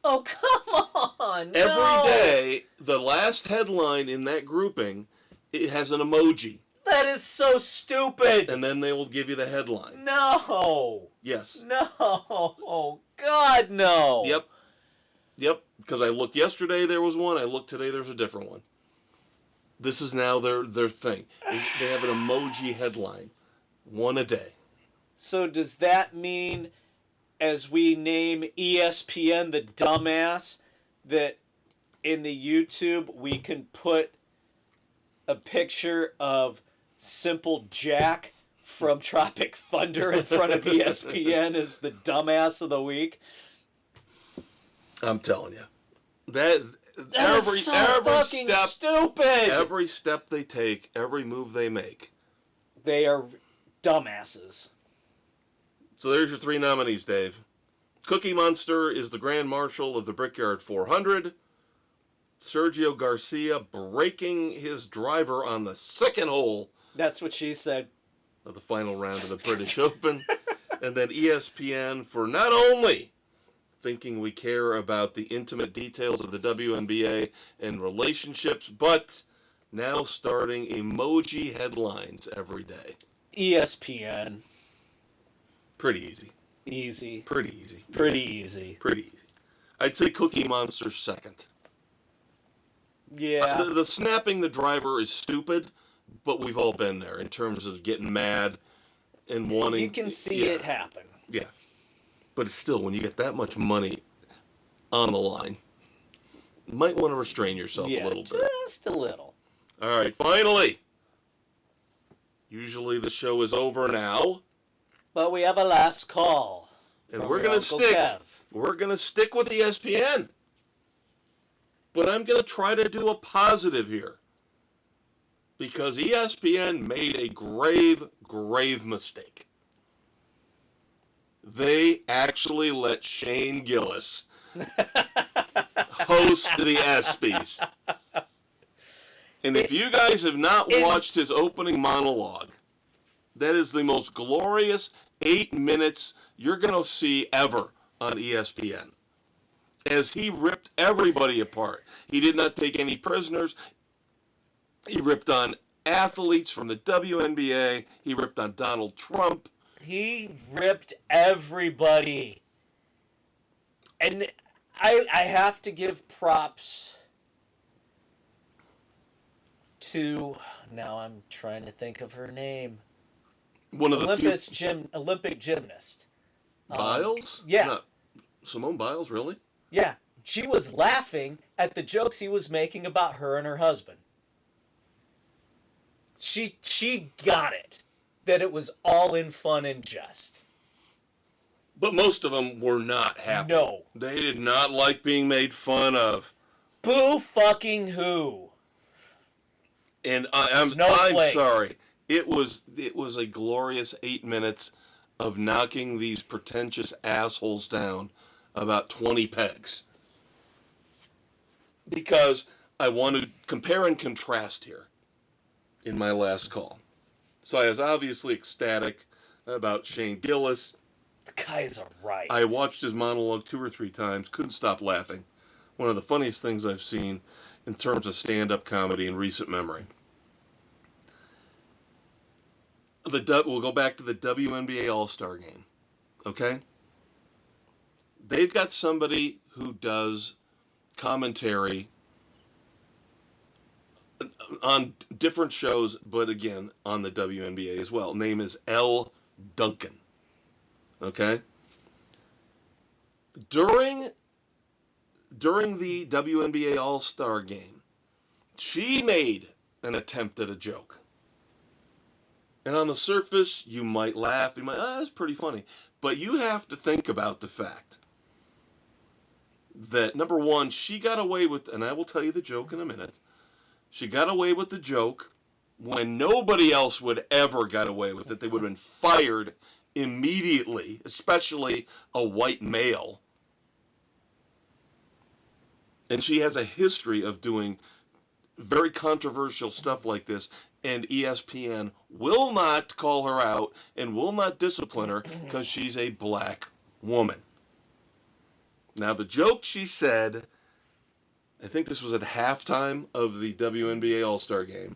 Oh, come on! Every day, the last headline in that grouping, it has an emoji. That is so stupid! And then they will give you the headline. No! Yes. No! Oh, God, no! Yep. Because I looked yesterday, there was one. I looked today, there's a different one. This is now their thing. They have an emoji headline. One a day. So does that mean, as we name ESPN the dumbass, that in the YouTube we can put a picture of Simple Jack from Tropic Thunder in front of ESPN as the dumbass of the week? I'm telling you. That is so fucking stupid! Every step they take, every move they make. They are dumbasses. So there's your three nominees, Dave. Cookie Monster is the Grand Marshal of the Brickyard 400. Sergio Garcia breaking his driver on the second hole. That's what she said. Of the final round of the British Open. And then ESPN for not only thinking we care about the intimate details of the WNBA and relationships, but now starting emoji headlines every day. ESPN. Pretty easy. Easy. Pretty easy. Pretty easy. Pretty easy. I'd say Cookie Monster second. Yeah. The snapping the driver is stupid, but we've all been there in terms of getting mad and wanting... You can see it happen. Yeah. But still, when you get that much money on the line, you might want to restrain yourself a little bit. Just a little. All right, finally. Usually the show is over now. But we have a last call. And we're going to stick. We're going to stick with ESPN. But I'm going to try to do a positive here. Because ESPN made a grave, grave mistake. They actually let Shane Gillis host the ESPYs. And if you guys have not watched his opening monologue, that is the most glorious 8 minutes you're going to see ever on ESPN. As he ripped everybody apart. He did not take any prisoners. He ripped on athletes from the WNBA. He ripped on Donald Trump. He ripped everybody. And I have to give props to... Now I'm trying to think of her name. One of the Olympic gymnast. Biles? Yeah. No. Simone Biles, really? Yeah. She was laughing at the jokes he was making about her and her husband. She got it. That it was all in fun and jest. But most of them were not happy. No. They did not like being made fun of. Boo fucking who. And I'm sorry. It was a glorious 8 minutes of knocking these pretentious assholes down about 20 pegs. Because I want to compare and contrast here in my last call. So I was obviously ecstatic about Shane Gillis. The guys are right. I watched his monologue 2 or 3 times, couldn't stop laughing. One of the funniest things I've seen in terms of stand-up comedy in recent memory. We'll go back to the WNBA All-Star Game, okay? They've got somebody who does commentary on different shows, but again, on the WNBA as well. Name is Elle Duncan, okay? During the WNBA All-Star Game, she made an attempt at a joke. And on the surface, you might laugh. You might, that's pretty funny. But you have to think about the fact that, number one, she got away with, and I will tell you the joke in a minute, she got away with the joke when nobody else would ever got away with it. They would have been fired immediately, especially a white male. And she has a history of doing very controversial stuff like this, and ESPN will not call her out and will not discipline her because she's a black woman. Now, the joke she said, I think this was at halftime of the WNBA All-Star Game.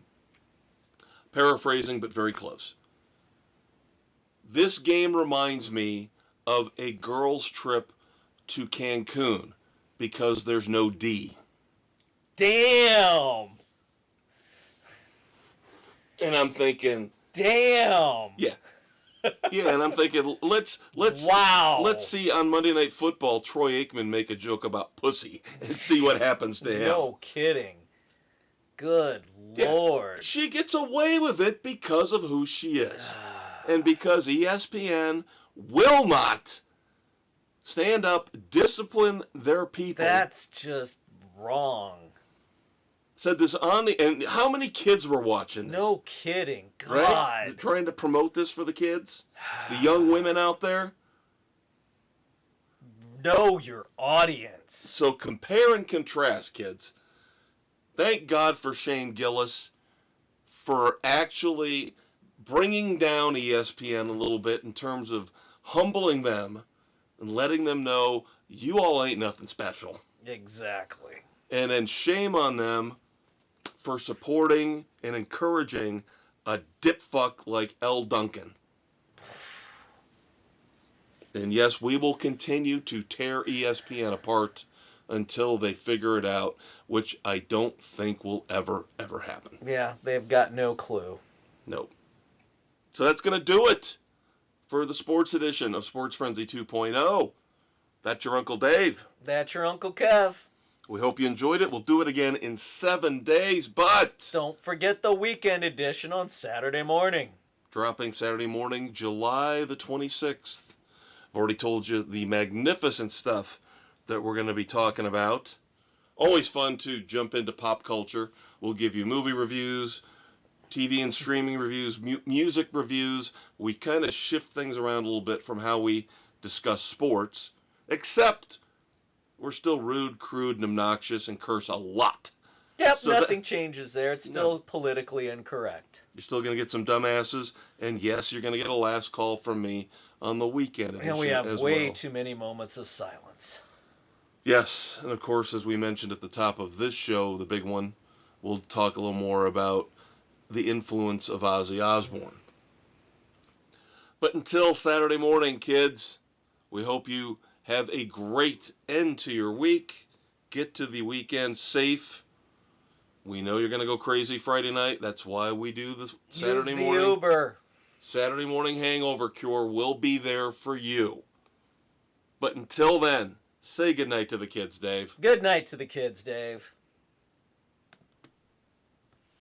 Paraphrasing, but very close. This game reminds me of a girls' trip to Cancun because there's no D. Damn. And I'm thinking, damn. Yeah. Yeah, and I'm thinking, let's wow. Let's see on Monday Night Football Troy Aikman make a joke about pussy and see what happens to him. No kidding. Good Lord. She gets away with it because of who she is. And because ESPN will not stand up, discipline their people. That's just wrong. Said this on the, and how many kids were watching this? No kidding. God. Right? Trying to promote this for the kids? The young women out there? Know your audience. So compare and contrast, kids. Thank God for Shane Gillis for actually bringing down ESPN a little bit in terms of humbling them and letting them know you all ain't nothing special. Exactly. And then shame on them for supporting and encouraging a dipfuck like Elle Duncan. And yes, we will continue to tear ESPN apart until they figure it out, which I don't think will ever happen. Yeah, they've got no clue. Nope. So that's going to do it for the sports edition of Sports Frenzy 2.0. That's your Uncle Dave. That's your Uncle Kev. We hope you enjoyed it. We'll do it again in 7 days, but don't forget the weekend edition on Saturday morning. Dropping Saturday morning, July the 26th. I've already told you the magnificent stuff that we're going to be talking about. Always fun to jump into pop culture. We'll give you movie reviews, TV and streaming reviews, music reviews. We kind of shift things around a little bit from how we discuss sports, except we're still rude, crude, and obnoxious and curse a lot. Yep, so nothing changes there. It's still politically incorrect. You're still going to get some dumbasses, and yes, you're going to get a last call from me on the weekend edition. And we have way too many moments of silence. Yes, and of course, as we mentioned at the top of this show, the big one, we'll talk a little more about the influence of Ozzy Osbourne. But until Saturday morning, kids, we hope you have a great end to your week. Get to the weekend safe. We know you're going to go crazy Friday night. That's why we do this Saturday morning. Use the Uber. Saturday morning hangover cure will be there for you. But until then, say goodnight to the kids, Dave. Good night to the kids, Dave.